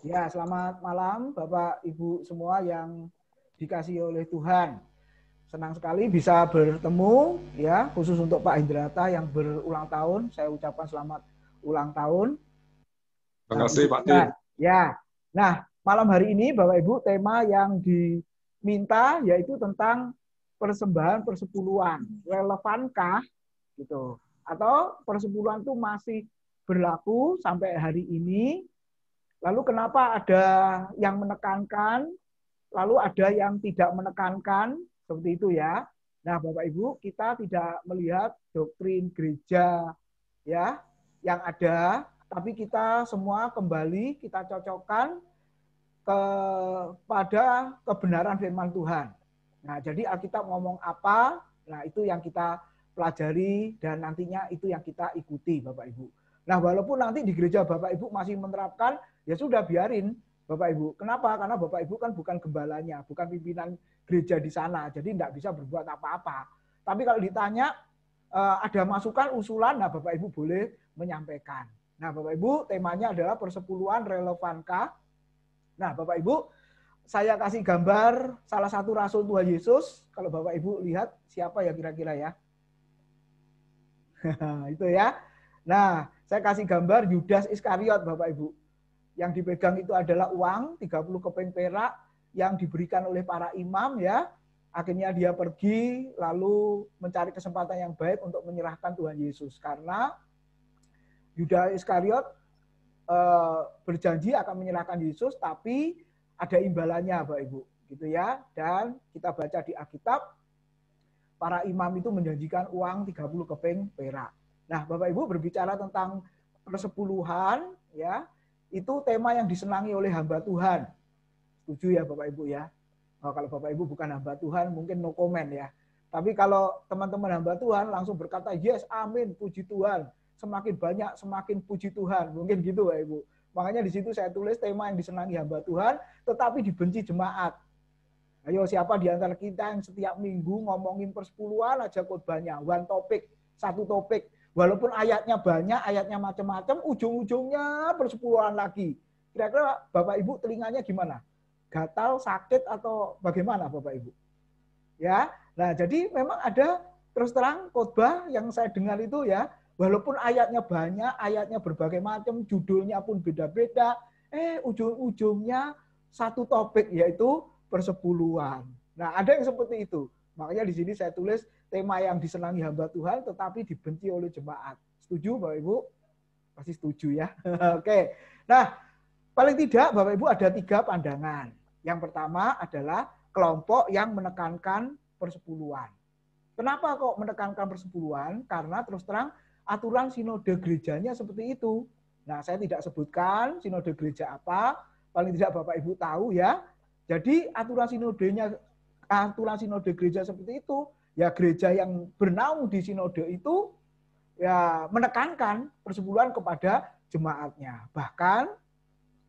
Ya, selamat malam Bapak Ibu semua yang dikasihi oleh Tuhan. Senang sekali bisa bertemu ya, khusus untuk Pak Indrata yang berulang tahun. Saya ucapkan selamat ulang tahun. Terima Nah, kasih untuk Pak Din. ya. Nah, malam hari ini Bapak Ibu tema yang diminta yaitu tentang persembahan persepuluhan. Relevankah gitu? Atau persepuluhan itu masih berlaku sampai hari ini? Lalu kenapa ada yang menekankan, lalu ada yang tidak menekankan, seperti itu ya. Nah, Bapak Ibu, kita tidak melihat doktrin gereja ya yang ada, tapi kita semua kembali kita cocokkan kepada kebenaran firman Tuhan. Nah, jadi Alkitab ngomong apa, nah itu yang kita pelajari dan nantinya itu yang kita ikuti, Bapak Ibu. Nah, walaupun nanti di gereja Bapak Ibu masih menerapkan, ya sudah biarin, Bapak Ibu. Kenapa? Karena Bapak Ibu kan bukan gembalanya, bukan pimpinan gereja di sana, jadi tidak bisa berbuat apa-apa. Tapi kalau ditanya, ada masukan, usulan, nah Bapak Ibu boleh menyampaikan. Nah, Bapak Ibu, temanya adalah persepuluhan relevankah. Nah, Bapak Ibu, saya kasih gambar salah satu rasul Tuhan Yesus. Kalau Bapak Ibu lihat siapa ya kira-kira ya? Itu ya. Nah, saya kasih gambar Yudas Iskariot Bapak Ibu. Yang dipegang itu adalah uang 30 keping perak yang diberikan oleh para imam ya. Akhirnya dia pergi lalu mencari kesempatan yang baik untuk menyerahkan Tuhan Yesus karena Yudas Iskariot berjanji akan menyerahkan Yesus, tapi ada imbalannya, Bapak Ibu, gitu ya. Dan kita baca di Alkitab, para imam itu menjanjikan uang 30 keping perak. Nah, Bapak Ibu berbicara tentang persepuluhan, ya, itu tema yang disenangi oleh hamba Tuhan. Setuju ya, Bapak Ibu ya? Oh, kalau Bapak Ibu bukan hamba Tuhan, mungkin no comment ya. Tapi kalau teman-teman hamba Tuhan langsung berkata, yes, amin, puji Tuhan. Semakin banyak, semakin puji Tuhan. Mungkin gitu, Bapak Ibu. Makanya di situ saya tulis tema yang disenangi hamba Tuhan, tetapi dibenci jemaat. Ayo, siapa di antara kita yang setiap minggu ngomongin persepuluhan aja khotbahnya, one topik, satu topik. Walaupun ayatnya banyak, ayatnya macam-macam, ujung-ujungnya persepuluhan lagi. Kira-kira Bapak Ibu telinganya gimana? Gatal, sakit, atau bagaimana Bapak Ibu? Ya, nah jadi memang ada terus terang khotbah yang saya dengar itu ya, walaupun ayatnya banyak, ayatnya berbagai macam, judulnya pun beda-beda, ujung-ujungnya satu topik yaitu persepuluhan. Nah, ada yang seperti itu. Makanya di sini saya tulis tema yang disenangi hamba Tuhan tetapi dibenci oleh jemaat. Setuju Bapak Ibu? Pasti setuju ya. Oke. Nah, paling tidak Bapak Ibu ada 3 pandangan. Yang pertama adalah kelompok yang menekankan persepuluhan. Kenapa kok menekankan persepuluhan? Karena terus terang aturan sinode gerejanya seperti itu. Nah, saya tidak sebutkan sinode gereja apa, paling tidak Bapak Ibu tahu ya. Jadi aturan sinode gereja seperti itu, ya gereja yang bernaung di sinode itu ya menekankan persepuluhan kepada jemaatnya. Bahkan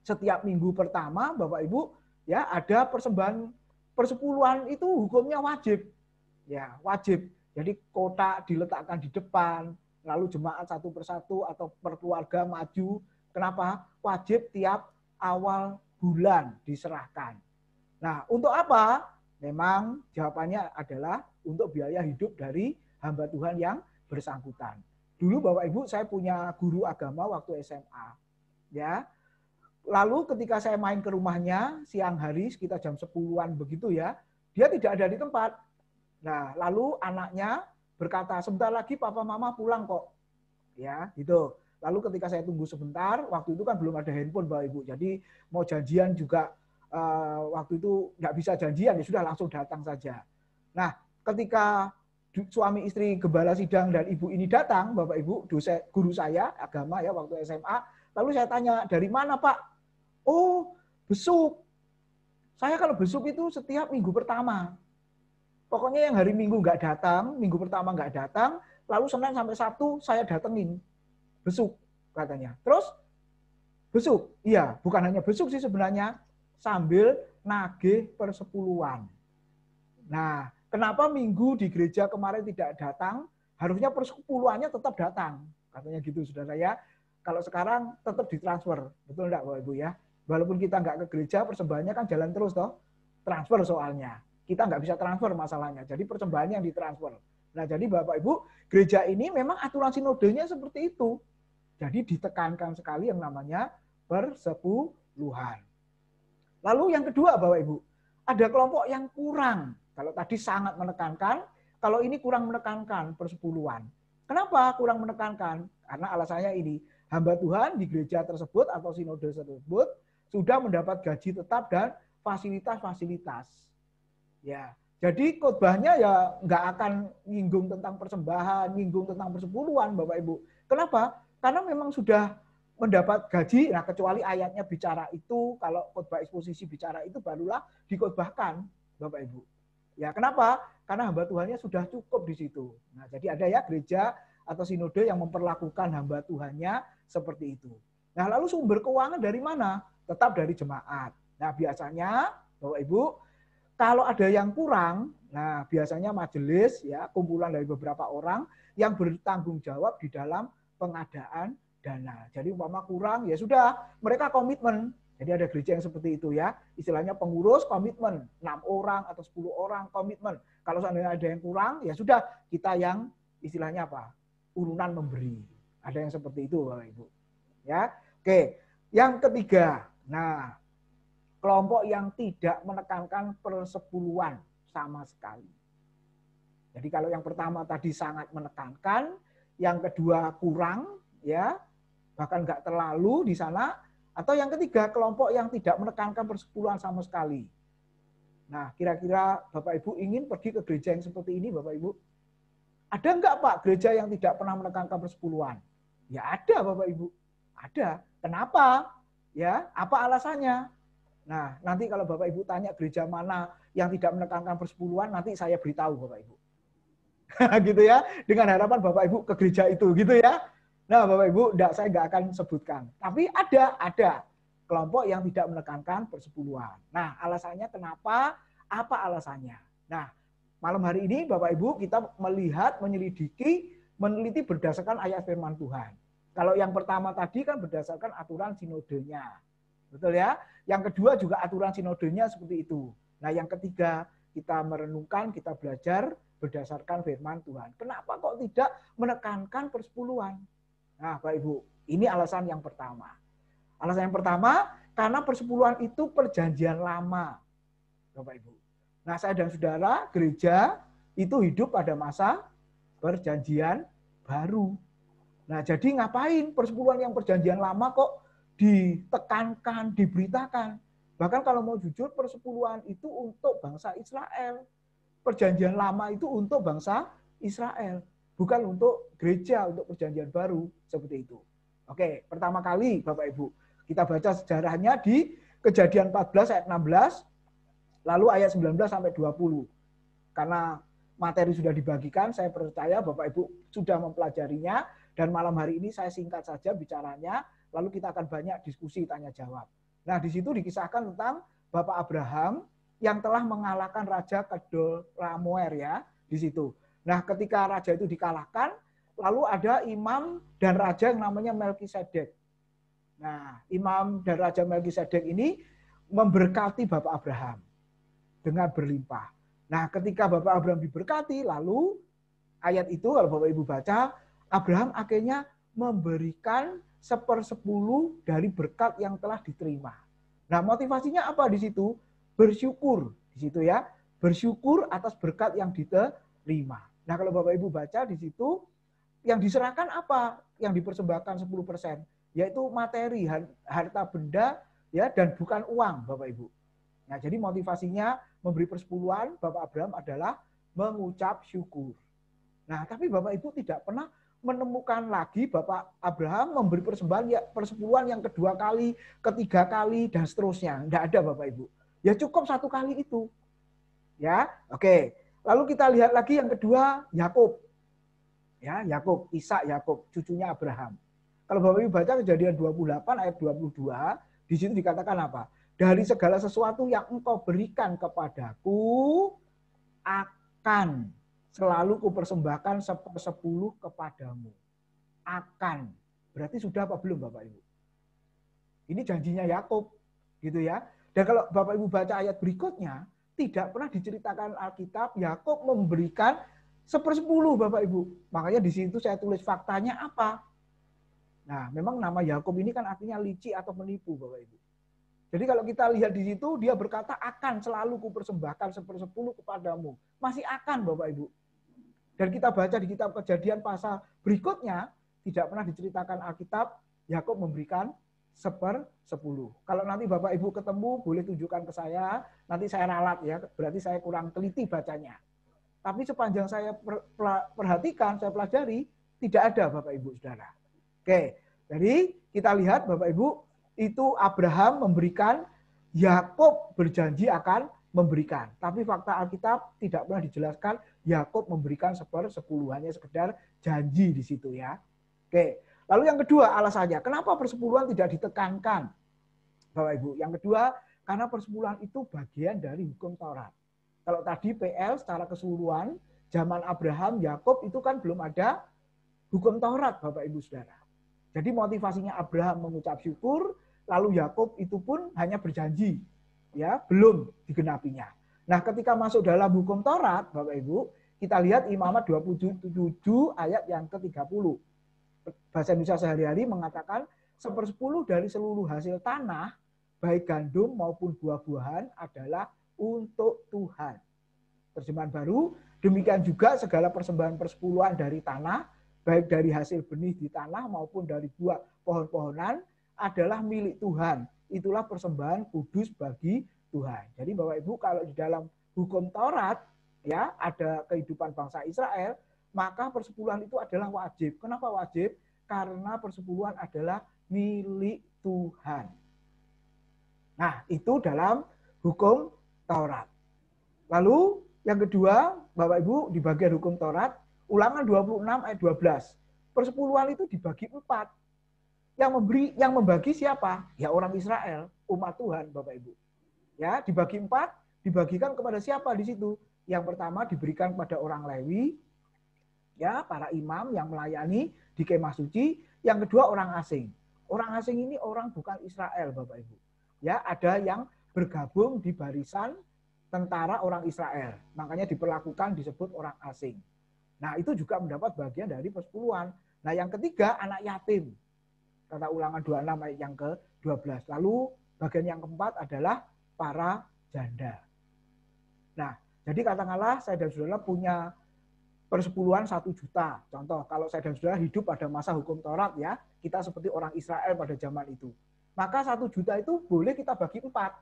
setiap minggu pertama Bapak Ibu ya ada persembahan persepuluhan itu hukumnya wajib. Ya, wajib. Jadi kotak diletakkan di depan, lalu jemaat satu persatu atau per keluarga maju. Kenapa? Wajib tiap awal bulan diserahkan. Nah, untuk apa? Memang jawabannya adalah untuk biaya hidup dari hamba Tuhan yang bersangkutan. Dulu Bapak Ibu saya punya guru agama waktu SMA. Ya, lalu ketika saya main ke rumahnya siang hari sekitar jam 10-an begitu ya, dia tidak ada di tempat. Nah, lalu anaknya berkata, sebentar lagi papa mama pulang kok. Ya, gitu. Lalu ketika saya tunggu sebentar, waktu itu kan belum ada handphone Bapak Ibu. Jadi mau janjian juga waktu itu nggak bisa janjian, ya sudah langsung datang saja. Nah, ketika suami istri gembala sidang dan ibu ini datang, Bapak Ibu, guru saya agama ya waktu SMA, lalu saya tanya, dari mana Pak? Oh, besuk. Saya kalau besuk itu setiap minggu pertama. Pokoknya yang hari Minggu nggak datang, Minggu pertama nggak datang, lalu Senin sampai Sabtu saya datengin. Besuk katanya. Terus besuk. Iya, bukan hanya besuk sih sebenarnya, sambil nagih persepuluhan. Nah, kenapa Minggu di gereja kemarin tidak datang? Harusnya persepuluhannya tetap datang. Katanya gitu, saudara ya. Kalau sekarang tetap ditransfer. Betul enggak Bapak Ibu ya? Walaupun kita nggak ke gereja, persembahannya kan jalan terus toh. Transfer soalnya. Kita nggak bisa transfer masalahnya. Jadi persembahannya yang ditransfer. Nah, jadi Bapak Ibu, gereja ini memang aturan sinodenya seperti itu. Jadi ditekankan sekali yang namanya persepuluhan. Lalu yang kedua Bapak Ibu, ada kelompok yang kurang. Kalau tadi sangat menekankan, kalau ini kurang menekankan persepuluhan. Kenapa kurang menekankan? Karena alasannya ini, hamba Tuhan di gereja tersebut atau sinode tersebut sudah mendapat gaji tetap dan fasilitas-fasilitas. Ya, jadi khotbahnya ya nggak akan nyinggung tentang persembahan, nyinggung tentang persepuluhan, Bapak Ibu. Kenapa? Karena memang sudah mendapat gaji, nah kecuali ayatnya bicara itu, kalau khotbah eksposisi bicara itu barulah dikhotbahkan, Bapak Ibu. Ya, kenapa? Karena hamba Tuhannya sudah cukup di situ. Nah, jadi ada ya gereja atau sinode yang memperlakukan hamba Tuhannya seperti itu. Nah, lalu sumber keuangan dari mana? Tetap dari jemaat. Nah, biasanya Bapak Ibu, kalau ada yang kurang, nah biasanya majelis ya kumpulan dari beberapa orang yang bertanggung jawab di dalam pengadaan dana. Jadi umpama kurang ya sudah mereka komitmen. Jadi ada gereja yang seperti itu ya. Istilahnya pengurus komitmen, 6 orang atau 10 orang komitmen. Kalau seandainya ada yang kurang ya sudah kita yang istilahnya apa? Urunan memberi. Ada yang seperti itu Bapak Ibu. Ya. Oke, yang ketiga. Nah, kelompok yang tidak menekankan persepuluhan sama sekali. Jadi kalau yang pertama tadi sangat menekankan, yang kedua kurang, ya bahkan nggak terlalu di sana, atau yang ketiga kelompok yang tidak menekankan persepuluhan sama sekali. Nah, kira-kira Bapak Ibu ingin pergi ke gereja yang seperti ini, Bapak Ibu? Ada nggak Pak gereja yang tidak pernah menekankan persepuluhan? Ya ada Bapak Ibu, ada. Kenapa? Ya, apa alasannya? Nah, nanti kalau Bapak Ibu tanya gereja mana yang tidak menekankan persepuluhan, nanti saya beritahu Bapak Ibu. Gitu ya, dengan harapan Bapak Ibu ke gereja itu, gitu ya. Nah, Bapak Ibu, saya nggak akan sebutkan. Tapi ada kelompok yang tidak menekankan persepuluhan. Nah, alasannya kenapa? Apa alasannya? Nah, malam hari ini Bapak Ibu kita melihat, menyelidiki, meneliti berdasarkan ayat firman Tuhan. Kalau yang pertama tadi kan berdasarkan aturan sinodenya. Betul ya? Yang kedua juga aturan sinodenya seperti itu. Nah, yang ketiga kita merenungkan, kita belajar berdasarkan firman Tuhan. Kenapa kok tidak menekankan persepuluhan? Nah, Bapak Ibu, ini alasan yang pertama. Alasan yang pertama, karena persepuluhan itu perjanjian lama. Bapak Ibu. Nah, saya dan saudara, gereja itu hidup pada masa perjanjian baru. Nah, jadi ngapain persepuluhan yang perjanjian lama kok ditekankan, diberitakan? Bahkan kalau mau jujur, persepuluhan itu untuk bangsa Israel. Perjanjian lama itu untuk bangsa Israel. Bukan untuk gereja, untuk perjanjian baru. Seperti itu. Oke, pertama kali Bapak Ibu, kita baca sejarahnya di Kejadian 14 ayat 16, lalu ayat 19 sampai 20. Karena materi sudah dibagikan, saya percaya Bapak Ibu sudah mempelajarinya, dan malam hari ini saya singkat saja bicaranya, lalu kita akan banyak diskusi tanya jawab. Nah, di situ dikisahkan tentang Bapak Abraham yang telah mengalahkan Raja Kedorlaomer ya, di situ. Nah, ketika raja itu dikalahkan, lalu ada imam dan raja yang namanya Melkisedek. Nah, imam dan raja Melkisedek ini memberkati Bapak Abraham dengan berlimpah. Nah, ketika Bapak Abraham diberkati, lalu ayat itu kalau Bapak Ibu baca, Abraham akhirnya memberikan 1/10 dari berkat yang telah diterima. Nah, motivasinya apa di situ? Bersyukur di situ ya, bersyukur atas berkat yang diterima. Nah, kalau Bapak Ibu baca di situ, yang diserahkan apa? Yang dipersembahkan 10%, yaitu materi, harta benda ya, dan bukan uang, Bapak Ibu. Nah, jadi motivasinya memberi persepuluhan Bapak Abraham adalah mengucap syukur. Nah, tapi Bapak Ibu tidak pernah menemukan lagi Bapak Abraham memberi persepuluhan yang kedua kali, ketiga kali, dan seterusnya. Tidak ada Bapak Ibu. Ya cukup 1 kali itu. Ya, oke. Lalu kita lihat lagi yang kedua, Yakub. Ya, Yakub, Ishak Yakub, cucunya Abraham. Kalau Bapak Ibu baca Kejadian 28 ayat 22, di situ dikatakan apa? Dari segala sesuatu yang engkau berikan kepadaku, akan selalu kupersembahkan 1/10 kepadamu. Akan. Berarti sudah apa belum Bapak Ibu? Ini janjinya Yakub. gitu ya. Dan kalau Bapak Ibu baca ayat berikutnya, tidak pernah diceritakan Alkitab Yakub memberikan 1/10 Bapak Ibu. Makanya di situ saya tulis faktanya apa. Nah, memang nama Yakub ini kan artinya licik atau menipu Bapak Ibu. Jadi kalau kita lihat di situ, dia berkata akan selalu kupersembahkan 1/10 kepadamu. Masih akan Bapak Ibu. Dan kita baca di kitab Kejadian pasal berikutnya, tidak pernah diceritakan Alkitab, Yakub memberikan 1/10. Kalau nanti Bapak Ibu ketemu, boleh tunjukkan ke saya, nanti saya ralat ya, berarti saya kurang teliti bacanya. Tapi sepanjang saya perhatikan, saya pelajari, tidak ada Bapak Ibu Saudara. Oke, jadi kita lihat Bapak Ibu, itu Abraham memberikan, Yakub berjanji akan memberikan. Tapi fakta Alkitab tidak pernah dijelaskan Yakub memberikan 1/10, hanya sekedar janji di situ ya. Oke, lalu yang kedua alasannya, kenapa persepuluhan tidak ditekankan? Bapak Ibu, yang kedua, karena persepuluhan itu bagian dari hukum Taurat. Kalau tadi PL secara keseluruhan, zaman Abraham, Yakub itu kan belum ada hukum Taurat Bapak Ibu Saudara. Jadi motivasinya Abraham mengucap syukur, lalu Yakub itu pun hanya berjanji, ya belum digenapinya. Nah, ketika masuk dalam hukum Taurat, Bapak Ibu, kita lihat Imamat 27 ayat yang ke-30. Bahasa Indonesia sehari-hari mengatakan 1/10 dari seluruh hasil tanah, baik gandum maupun buah-buahan adalah untuk Tuhan. Terjemahan baru, demikian juga segala persembahan persepuluhan dari tanah, baik dari hasil benih di tanah maupun dari buah pohon-pohonan adalah milik Tuhan. Itulah persembahan kudus bagi Tuhan. Jadi Bapak Ibu, kalau di dalam hukum Taurat ya ada kehidupan bangsa Israel, maka persepuluhan itu adalah wajib. Kenapa wajib? Karena persepuluhan adalah milik Tuhan. Nah, itu dalam hukum Taurat. Lalu yang kedua, Bapak Ibu, di bagian hukum Taurat, Ulangan 26 ayat 12. Persepuluhan itu dibagi 4. Yang membagi siapa? Ya orang Israel, umat Tuhan, Bapak Ibu. Ya, dibagi 4, dibagikan kepada siapa di situ? Yang pertama diberikan kepada orang Lewi, ya, para imam yang melayani di kemah suci. Yang kedua orang asing. Orang asing ini orang bukan Israel, Bapak Ibu. Ya, ada yang bergabung di barisan tentara orang Israel. Makanya diperlakukan disebut orang asing. Nah, itu juga mendapat bagian dari persepuluhan. Nah, yang ketiga, anak yatim. Kata Ulangan 26 ayat yang ke-12. Lalu, bagian yang keempat adalah para janda. Nah, jadi katakanlah saya dan saudara punya persepuluhan 1 juta. Contoh, kalau saya dan saudara hidup pada masa hukum Taurat ya, kita seperti orang Israel pada zaman itu. Maka 1 juta itu boleh kita bagi 4.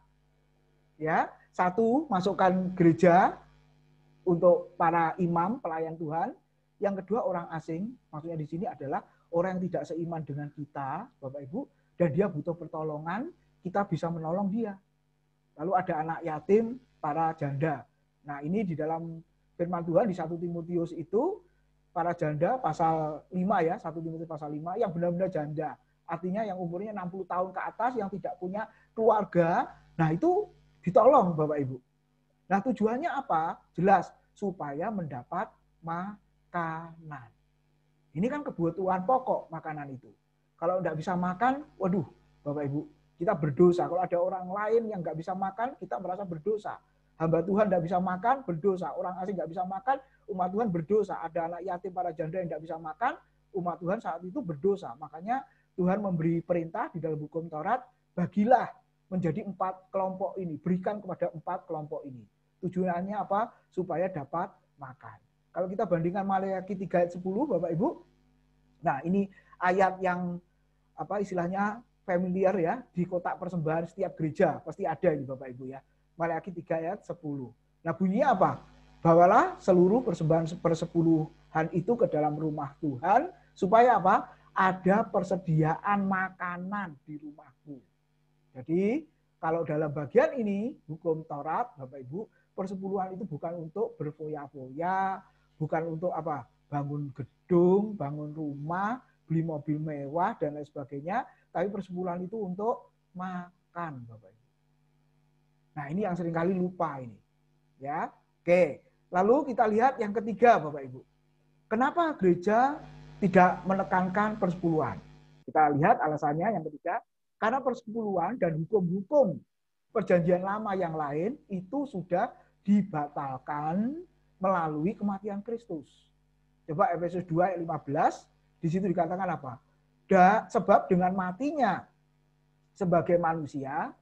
Ya, 1 masukkan gereja, untuk para imam pelayan Tuhan. Yang kedua orang asing, maksudnya di sini adalah orang yang tidak seiman dengan kita, Bapak Ibu, dan dia butuh pertolongan, kita bisa menolong dia. Lalu ada anak yatim, para janda. Nah, ini di dalam firman Tuhan di 1 Timotius itu, para janda pasal 5 ya, 1 Timotius pasal 5, yang benar-benar janda. Artinya yang umurnya 60 tahun ke atas, yang tidak punya keluarga, nah itu ditolong Bapak Ibu. Nah, tujuannya apa? Jelas, supaya mendapat makanan. Ini kan kebutuhan pokok makanan itu. Kalau tidak bisa makan, waduh, Bapak Ibu, kita berdosa. Kalau ada orang lain yang nggak bisa makan, kita merasa berdosa. Hamba Tuhan tidak bisa makan, berdosa. Orang asing nggak bisa makan, umat Tuhan berdosa. Ada anak yatim, para janda yang tidak bisa makan, umat Tuhan saat itu berdosa. Makanya Tuhan memberi perintah di dalam hukum Taurat, bagilah menjadi 4 kelompok ini. Berikan kepada 4 kelompok ini. Tujuannya apa? Supaya dapat makan. Kalau kita bandingkan Maleakhi 3 ayat 10, Bapak Ibu. Nah, ini ayat yang apa istilahnya familiar ya, di kotak persembahan setiap gereja pasti ada ini Bapak Ibu ya. Maleakhi 3 ayat 10. Nah, bunyinya apa? Bawalah seluruh persembahan persepuluhan itu ke dalam rumah Tuhan supaya apa? Ada persediaan makanan di rumahku. Jadi, kalau dalam bagian ini hukum Taurat, Bapak Ibu, persepuluhan itu bukan untuk berfoya-foya, bukan untuk apa? Bangun gedung, bangun rumah, beli mobil mewah dan lain sebagainya, tapi persepuluhan itu untuk makan, Bapak Ibu. Nah, ini yang seringkali lupa ini. Ya. Oke. Lalu kita lihat yang ketiga, Bapak Ibu. Kenapa gereja tidak menekankan persepuluhan? Kita lihat alasannya yang ketiga, karena persepuluhan dan hukum-hukum perjanjian lama yang lain itu sudah dibatalkan melalui kematian Kristus. Coba Efesus 2 ayat 15, di situ dikatakan apa? Sebab dengan matinya sebagai manusia,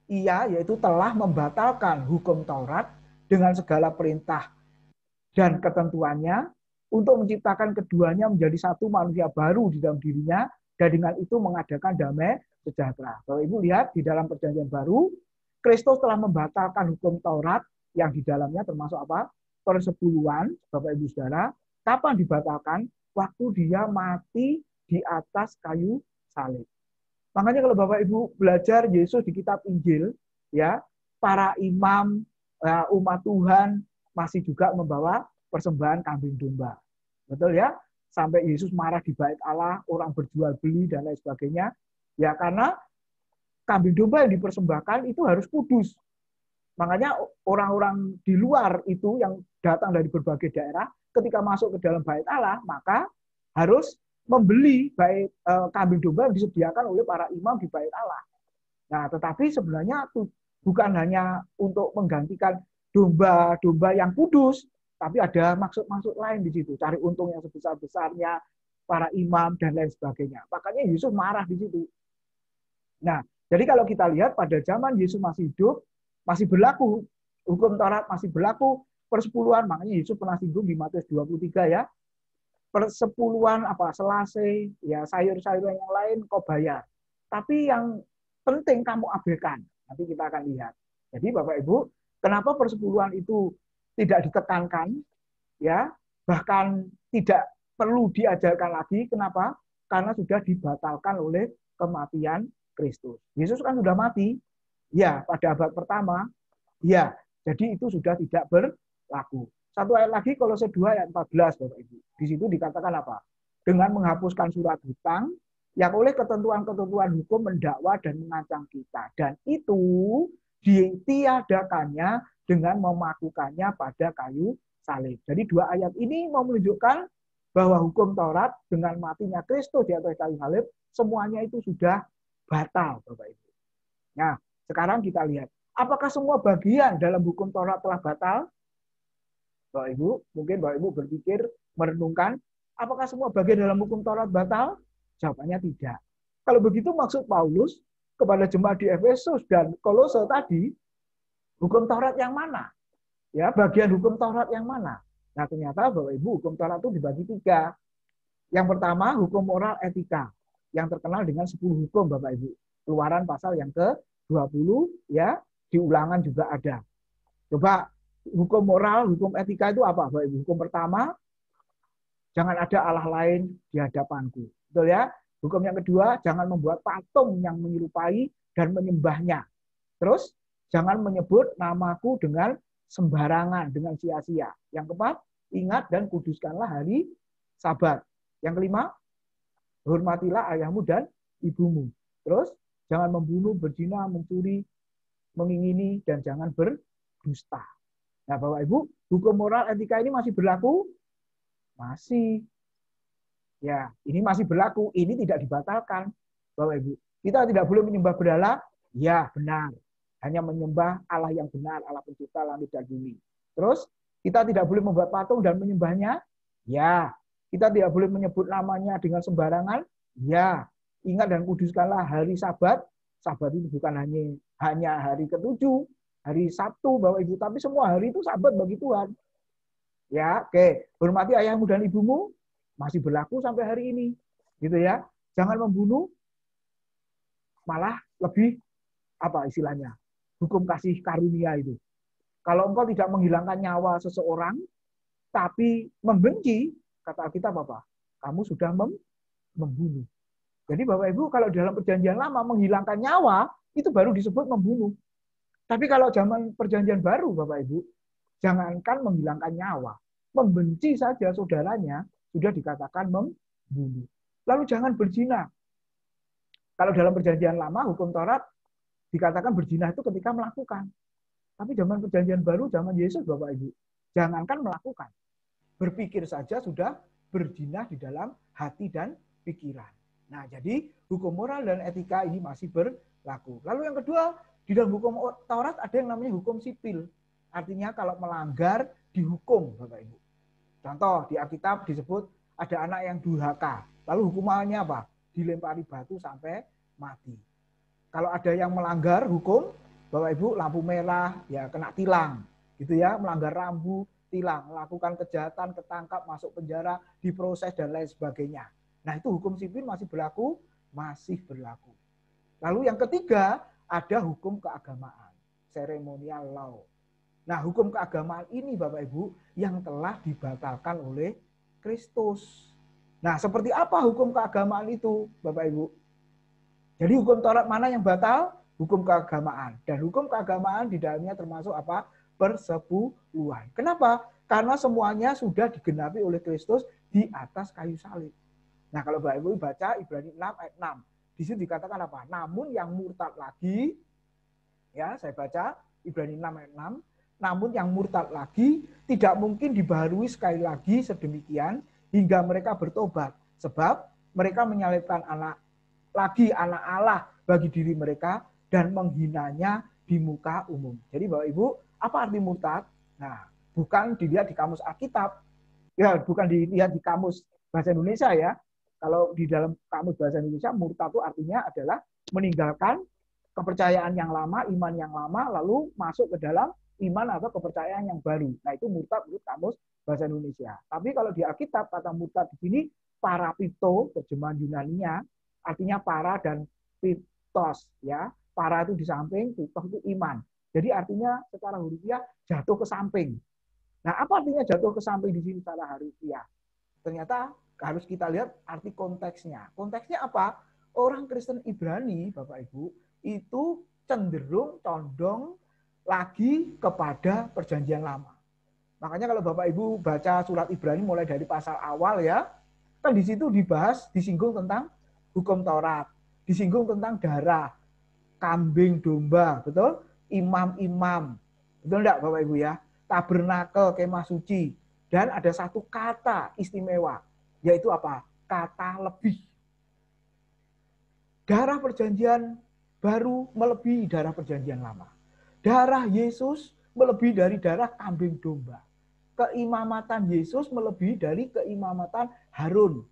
ia yaitu telah membatalkan hukum Taurat dengan segala perintah dan ketentuannya untuk menciptakan keduanya menjadi satu manusia baru di dalam dirinya dan dengan itu mengadakan damai sejahtera. Kalau Ibu lihat di dalam perjanjian baru, Kristus telah membatalkan hukum Taurat yang di dalamnya termasuk apa? Persepuluhan, Bapak Ibu Saudara. Kapan dibatalkan? Waktu dia mati di atas kayu salib. Makanya kalau Bapak Ibu belajar Yesus di kitab Injil, ya, para imam, umat Tuhan masih juga membawa persembahan kambing domba. Betul ya? Sampai Yesus marah di bait Allah, orang berjual beli dan lain sebagainya. Ya karena kambing domba yang dipersembahkan itu harus kudus. Makanya orang-orang di luar itu yang datang dari berbagai daerah, ketika masuk ke dalam bait Allah, maka harus membeli bait kambing domba yang disediakan oleh para imam di bait Allah. Nah, tetapi sebenarnya bukan hanya untuk menggantikan domba-domba yang kudus, tapi ada maksud-maksud lain di situ, cari untung yang sebesar-besarnya para imam dan lain sebagainya. Makanya Yesus marah di situ. Nah, jadi kalau kita lihat pada zaman Yesus masih hidup, masih berlaku hukum Taurat, masih berlaku persepuluhan. Makanya Yesus pernah singgung di Matius 23 ya. Persepuluhan apa selase, ya sayur-sayuran yang lain kau bayar. Tapi yang penting kamu abaikan. Nanti kita akan lihat. Jadi Bapak Ibu, kenapa persepuluhan itu tidak ditekankan, ya, bahkan tidak perlu diajarkan lagi. Kenapa? Karena sudah dibatalkan oleh kematian Kristus. Yesus kan sudah mati, ya, pada abad pertama, ya, jadi itu sudah tidak berlaku. Satu ayat lagi, Kolose 2 ayat 14, Bapak Ibu. Di situ dikatakan apa? Dengan menghapuskan surat hutang yang oleh ketentuan-ketentuan hukum mendakwa dan mengancam kita. Dan itu ditiadakannya dengan memakukannya pada kayu salib. Jadi dua ayat ini mau menunjukkan bahwa hukum Taurat dengan matinya Kristus di atas kayu salib, semuanya itu sudah batal, Bapak Ibu. Nah, sekarang kita lihat, apakah semua bagian dalam hukum Taurat telah batal? Bapak Ibu, mungkin Bapak Ibu berpikir, merenungkan, apakah semua bagian dalam hukum Taurat batal? Jawabannya tidak. Kalau begitu maksud Paulus kepada jemaat di Efesus dan Kolose tadi, hukum Taurat yang mana? Ya, bagian hukum Taurat yang mana? Nah, ternyata Bapak Ibu, hukum Taurat itu dibagi 3. Yang pertama, hukum moral etika, yang terkenal dengan 10 hukum, Bapak Ibu. Keluaran pasal yang ke-20, ya, di Ulangan juga ada. Coba hukum moral, hukum etika itu apa, Bapak Ibu? Hukum pertama, jangan ada Allah lain di hadapanku. Betul ya? Hukum yang kedua, jangan membuat patung yang menyerupai dan menyembahnya. Terus, jangan menyebut namaku dengan sembarangan, dengan sia-sia. Yang keempat, ingat dan kuduskanlah hari Sabat. Yang kelima, hormatilah ayahmu dan ibumu. Terus, jangan membunuh, berzina, mencuri, mengingini, dan jangan berdusta. Nah, Bapak Ibu, hukum moral etika ini masih berlaku? Masih. Ya, ini masih berlaku. Ini tidak dibatalkan, Bapak Ibu. Kita tidak boleh menyembah berhala? Ya, benar. Hanya menyembah Allah yang benar, Allah pencipta langit dan bumi. Terus, kita tidak boleh membuat patung dan menyembahnya? Ya. Kita tidak boleh menyebut namanya dengan sembarangan? Ya. Ingat dan kuduskanlah hari Sabat. Sabat itu bukan hanya hari ke-7, hari Sabtu, Bapak Ibu, tapi semua hari itu Sabat bagi Tuhan. Ya, oke. Hormati ayahmu dan ibumu masih berlaku sampai hari ini. Gitu ya. Jangan membunuh, malah lebih apa istilahnya? Hukum kasih karunia itu. Kalau engkau tidak menghilangkan nyawa seseorang, tapi membenci, kata Alkitab apa? Kamu sudah membunuh. Jadi Bapak Ibu, kalau dalam perjanjian lama menghilangkan nyawa, itu baru disebut membunuh. Tapi kalau zaman perjanjian baru, Bapak Ibu, jangankan menghilangkan nyawa, membenci saja saudaranya, sudah dikatakan membunuh. Lalu jangan berzina. Kalau dalam perjanjian lama, hukum Taurat, dikatakan berzina itu ketika melakukan. Tapi zaman perjanjian baru, zaman Yesus, Bapak Ibu, jangankan melakukan. Berpikir saja sudah berzina di dalam hati dan pikiran. Nah, jadi hukum moral dan etika ini masih berlaku. Lalu yang kedua, Di dalam hukum Taurat ada yang namanya hukum sipil. Artinya kalau melanggar dihukum, Bapak Ibu. Contoh di Alkitab disebut ada anak yang durhaka. Lalu hukumannya apa? Dilempari batu sampai mati. Kalau ada yang melanggar hukum, Bapak Ibu, lampu merah ya kena tilang. Gitu ya, melanggar rambu, tilang, melakukan kejahatan, ketangkap, masuk penjara, diproses dan lain sebagainya. Nah, itu hukum sipil masih berlaku, masih berlaku. Lalu yang ketiga, ada hukum keagamaan, ceremonial law. Nah, hukum keagamaan ini Bapak Ibu yang telah dibatalkan oleh Kristus. Nah, seperti apa hukum keagamaan itu Bapak Ibu? Jadi hukum Taurat mana yang batal? Hukum keagamaan. Dan hukum keagamaan di dalamnya termasuk apa? Persepuluhan. Kenapa? Karena semuanya sudah digenapi oleh Kristus di atas kayu salib. Nah, kalau Bapak Ibu baca Ibrani 6 ayat 6. Di situ dikatakan apa? Namun yang murtad lagi, ya saya baca Ibrani 6 ayat 6, namun yang murtad lagi tidak mungkin dibaharui sekali lagi sedemikian hingga mereka bertobat. Sebab mereka menyalibkan anak Allah bagi diri mereka dan menghinanya di muka umum. Jadi Bapak Ibu, apa arti murtad? Nah, bukan dilihat di kamus Alkitab, ya bukan dilihat di kamus bahasa Indonesia ya. Kalau di dalam kamus bahasa Indonesia, murtad itu artinya adalah meninggalkan kepercayaan yang lama, iman yang lama, lalu masuk ke dalam iman atau kepercayaan yang baru. Nah, itu murtad menurut kamus bahasa Indonesia. Tapi kalau di Alkitab, kata murtad di sini parapito, terjemahan Yunaninya, artinya para dan pitos. Ya. Para itu di samping, pitos itu iman. Jadi artinya secara hurufiah jatuh ke samping. Nah, apa artinya jatuh ke samping di sini secara harfiah? Ternyata harus kita lihat arti konteksnya. Konteksnya apa? Orang Kristen Ibrani, Bapak Ibu, itu cenderung condong lagi kepada perjanjian lama. Makanya kalau Bapak Ibu baca surat Ibrani mulai dari pasal awal ya, kan di situ dibahas, disinggung tentang hukum Taurat, disinggung tentang darah, kambing, domba, betul? Imam-imam, betul enggak Bapak Ibu ya? Tabernakel, kemah suci, dan ada satu kata istimewa, yaitu apa? Kata lebih. Darah perjanjian baru melebihi darah perjanjian lama. Darah Yesus melebihi dari darah kambing domba. Keimamatan Yesus melebihi dari keimamatan Harun.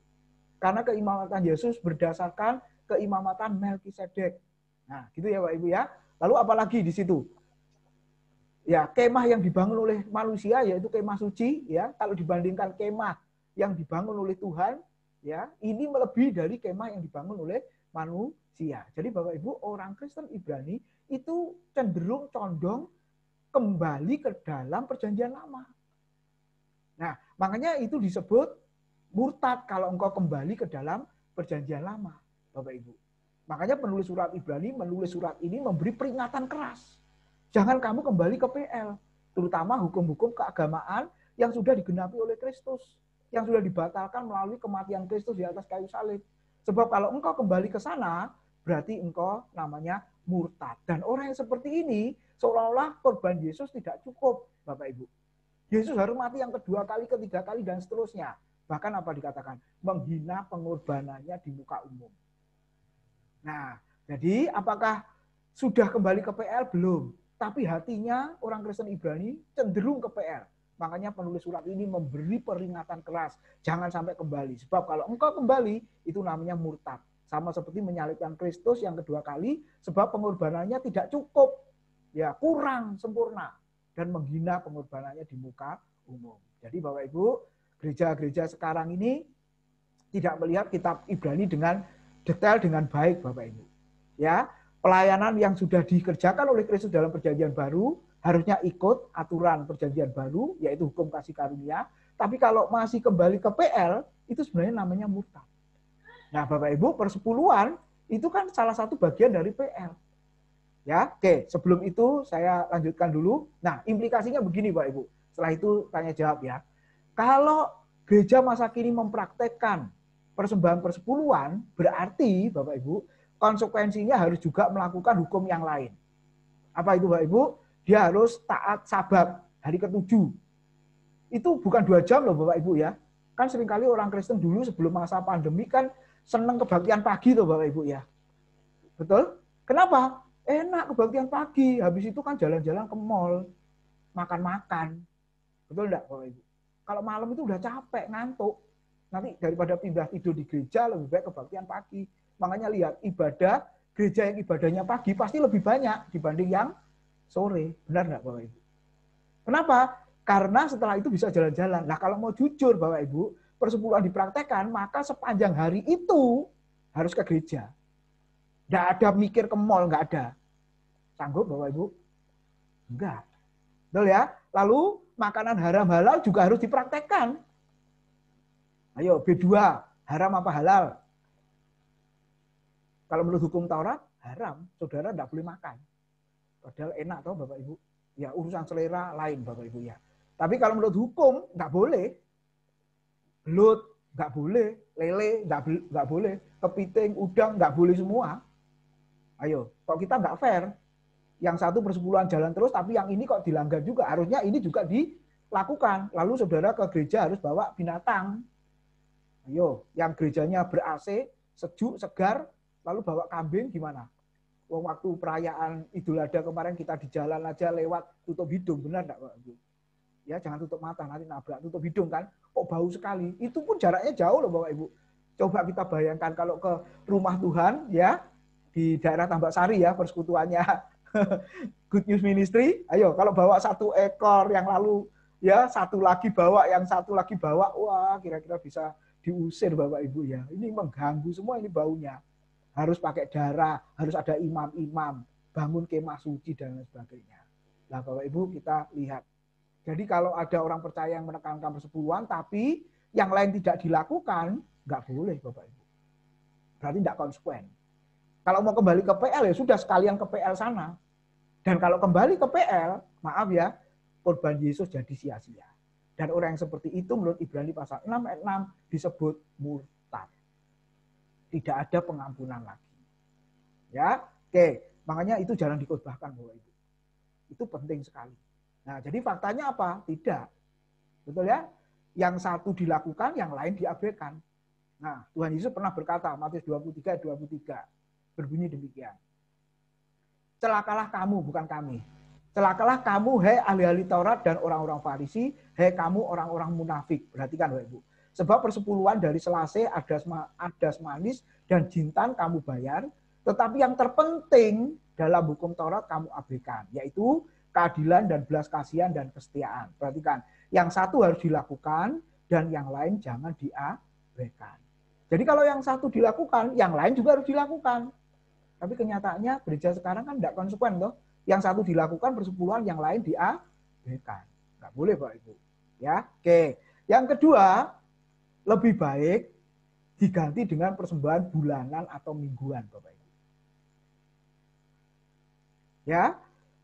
Karena keimamatan Yesus berdasarkan keimamatan Melkisedek. Nah, gitu ya Pak Ibu ya. Lalu apalagi di situ? Ya, kemah yang dibangun oleh manusia yaitu kemah suci ya. Kalau dibandingkan kemah yang dibangun oleh Tuhan, ya, ini melebihi dari kemah yang dibangun oleh manusia. Jadi Bapak Ibu, orang Kristen Ibrani itu cenderung condong kembali ke dalam perjanjian lama. Nah, makanya itu disebut murtad kalau engkau kembali ke dalam perjanjian lama, Bapak Ibu. Makanya penulis surat Ibrani menulis surat ini memberi peringatan keras. Jangan kamu kembali ke PL, terutama hukum-hukum keagamaan yang sudah digenapi oleh Kristus, yang sudah dibatalkan melalui kematian Kristus di atas kayu salib. Sebab kalau engkau kembali ke sana, berarti engkau namanya murtad. Dan orang yang seperti ini, seolah-olah korban Yesus tidak cukup, Bapak Ibu. Yesus harus mati yang kedua kali, ketiga kali, dan seterusnya. Bahkan apa dikatakan? Menghina pengorbanannya di muka umum. Nah, jadi apakah sudah kembali ke PL? Belum. Tapi hatinya orang Kristen Ibrani cenderung ke PL. Makanya penulis surat ini memberi peringatan keras. Jangan sampai kembali. Sebab kalau engkau kembali, itu namanya murtad. Sama seperti menyalibkan Kristus yang kedua kali, sebab pengorbanannya tidak cukup. Ya, kurang sempurna. Dan menghina pengorbanannya di muka umum. Jadi Bapak Ibu, gereja-gereja sekarang ini tidak melihat kitab Ibrani dengan detail, dengan baik Bapak Ibu. Ya, pelayanan yang sudah dikerjakan oleh Kristus dalam perjanjian baru harusnya ikut aturan perjanjian baru, yaitu hukum kasih karunia. Tapi kalau masih kembali ke PL, itu sebenarnya namanya murtad. Nah, Bapak Ibu, persepuluhan itu kan salah satu bagian dari PL. Ya, oke. Sebelum itu saya lanjutkan dulu. Nah, implikasinya begini, Bapak Ibu. Setelah itu tanya jawab ya. Kalau gereja masa kini mempraktekkan persembahan persepuluhan, berarti Bapak Ibu, konsekuensinya harus juga melakukan hukum yang lain. Apa itu Bapak Ibu? Dia harus taat sabat hari ke-7. Itu bukan 2 jam loh Bapak Ibu ya. Kan seringkali orang Kristen dulu sebelum masa pandemi kan seneng kebaktian pagi tuh Bapak Ibu ya. Betul? Kenapa? Enak kebaktian pagi, habis itu kan jalan-jalan ke mall, makan-makan. Betul enggak, Bapak Ibu? Kalau malam itu udah capek, ngantuk. Nanti daripada pindah tidur di gereja, lebih baik kebaktian pagi. Makanya lihat, ibadah, gereja yang ibadahnya pagi pasti lebih banyak dibanding yang sore. Benar enggak, Bapak Ibu? Kenapa? Karena setelah itu bisa jalan-jalan. Nah, kalau mau jujur, Bapak Ibu, persepuluhan dipraktekkan, maka sepanjang hari itu harus ke gereja. Enggak ada mikir ke mall, enggak ada. Sanggup, Bapak Ibu? Enggak. Betul ya? Lalu makanan haram halal juga harus dipraktekkan. Ayo, B2, haram apa halal? Kalau menurut hukum Taurat, haram. Saudara tidak boleh makan. Padahal enak toh Bapak Ibu. Ya urusan selera lain Bapak Ibu ya. Tapi kalau menurut hukum, nggak boleh. Belut, nggak boleh. Lele, nggak boleh. Kepiting, udang, nggak boleh semua. Ayo, kok kita nggak fair? Yang satu persepuluhan jalan terus, tapi yang ini kok dilanggar juga. Harusnya ini juga dilakukan. Lalu saudara ke gereja harus bawa binatang. Ayo, yang gerejanya ber-AC, sejuk, segar, lalu bawa kambing gimana? Waktu perayaan Idul Adha kemarin kita di jalan aja lewat tutup hidung, benar enggak Pak? Ya, jangan tutup mata, nanti nabrak, tutup hidung kan. Kok bau sekali. Itu pun jaraknya jauh loh Bapak Ibu. Coba kita bayangkan kalau ke rumah Tuhan ya, di daerah Tambak Sari ya, persekutuannya Good News Ministry. Ayo, kalau bawa satu ekor yang lalu ya, satu lagi bawa, yang satu lagi bawa, wah kira-kira bisa diusir Bapak Ibu ya. Ini mengganggu semua ini baunya. Harus pakai darah, harus ada imam-imam, bangun kemah suci dan lain sebagainya. Nah Bapak Ibu kita lihat. Jadi kalau ada orang percaya yang menekankan persepuluhan, tapi yang lain tidak dilakukan, nggak boleh Bapak Ibu. Berarti tidak konsekuen. Kalau mau kembali ke PL ya sudah sekalian ke PL sana. Dan kalau kembali ke PL, maaf ya, korban Yesus jadi sia-sia. Dan orang yang seperti itu menurut Ibrani pasal 6 ayat 6 disebut murtad. Tidak ada pengampunan lagi. Ya, oke. Makanya itu jangan dikhotbahkan Bapak Ibu. Itu penting sekali. Nah, jadi faktanya apa? Tidak. Betul ya? Yang satu dilakukan, yang lain diabaikan. Nah, Tuhan Yesus pernah berkata, Matius 23:23, berbunyi demikian. Celakalah kamu, bukan kami. Celakalah kamu, hei ahli-ahli Taurat dan orang-orang Farisi, hei kamu orang-orang munafik. Perhatikan Bapak Ibu. Sebab persepuluhan dari selase, adas manis, dan jintan kamu bayar, tetapi yang terpenting dalam hukum Taurat kamu abaikan, yaitu keadilan dan belas kasihan dan kesetiaan. Perhatikan, yang satu harus dilakukan, dan yang lain jangan diabaikan. Jadi kalau yang satu dilakukan, yang lain juga harus dilakukan. Tapi kenyataannya gereja sekarang kan tidak konsekuen toh. Yang satu dilakukan persepuluhan, yang lain diabaikan. Nggak boleh Bapak Ibu. Ya, oke. Yang kedua, lebih baik diganti dengan persembahan bulanan atau mingguan Bapak Ibu. Ya,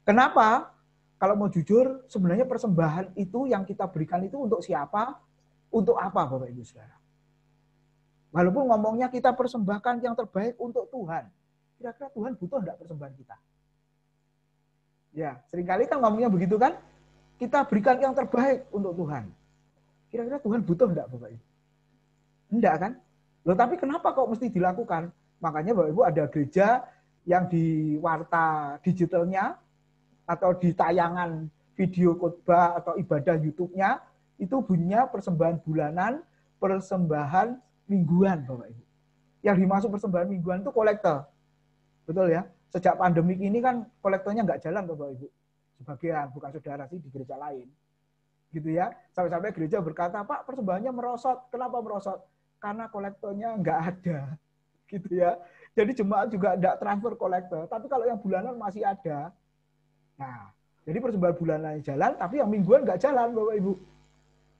kenapa? Kalau mau jujur, sebenarnya persembahan itu yang kita berikan itu untuk siapa? Untuk apa Bapak Ibu Saudara? Walaupun ngomongnya kita persembahkan yang terbaik untuk Tuhan. Kira-kira Tuhan butuh enggak persembahan kita? Ya, seringkali kan ngomongnya begitu kan? Kita berikan yang terbaik untuk Tuhan. Kira-kira Tuhan butuh enggak Bapak Ibu? Enggak kan? Loh, tapi kenapa kok mesti dilakukan? Makanya Bapak Ibu ada gereja yang di warta digitalnya atau di tayangan video khotbah atau ibadah YouTube-nya itu bunyinya persembahan bulanan, persembahan mingguan Bapak Ibu. Yang dimaksud persembahan mingguan itu kolektor. Betul ya? Sejak pandemik ini kan kolektornya nggak jalan Bapak Ibu. Sebagian, bukan saudara sih di gereja lain. Gitu ya. Sampai-sampai gereja berkata, Pak persembahannya merosot. Kenapa merosot? Karena kolektornya nggak ada. Gitu ya. Jadi jemaat juga nggak transfer kolektor. Tapi kalau yang bulanan masih ada. Nah, jadi persembahan bulanan jalan, tapi yang mingguan nggak jalan Bapak Ibu.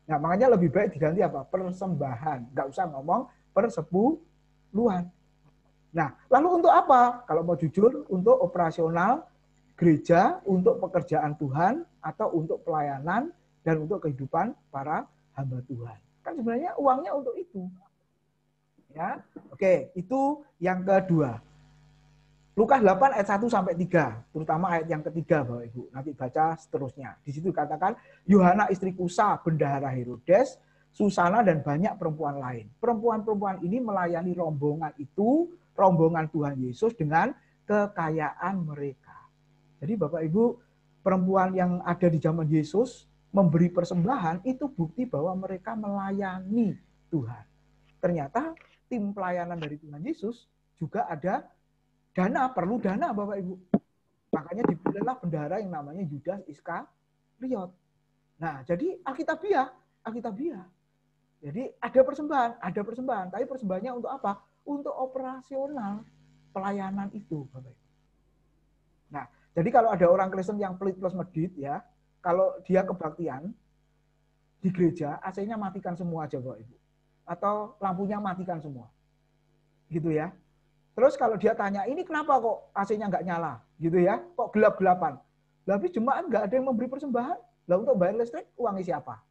Nah, makanya lebih baik diganti apa? Persembahan. Nggak usah ngomong persepuluhan. Nah, lalu untuk apa? Kalau mau jujur, untuk operasional gereja, untuk pekerjaan Tuhan, atau untuk pelayanan, dan untuk kehidupan para hamba Tuhan. Kan sebenarnya uangnya untuk itu. Ya, oke, itu yang kedua. Lukas 8 ayat 1 sampai 3, terutama ayat yang ketiga Bapak Ibu. Nanti baca seterusnya. Di situ katakan, Yohana istri Kusa, bendahara Herodes, Susana dan banyak perempuan lain. Perempuan-perempuan ini melayani rombongan itu, rombongan Tuhan Yesus dengan kekayaan mereka. Jadi Bapak Ibu, perempuan yang ada di zaman Yesus memberi persembahan itu bukti bahwa mereka melayani Tuhan. Ternyata tim pelayanan dari Tuhan Yesus juga ada dana, perlu dana Bapak Ibu. Makanya dipilihlah bendahara yang namanya Yudas Iskariot. Nah, jadi Alkitabiah. Jadi ada persembahan, tapi persembahannya untuk apa? Untuk operasional pelayanan itu, Bapak Ibu. Nah, jadi kalau ada orang Kristen yang pelit plus medit ya, kalau dia kebaktian di gereja, AC-nya matikan semua aja, Bapak Ibu. Atau lampunya matikan semua. Gitu ya. Terus kalau dia tanya, ini kenapa kok AC-nya nggak nyala? Gitu ya, kok gelap-gelapan? Tapi jemaat nggak ada yang memberi persembahan. Lah untuk bayar listrik, uangnya siapa?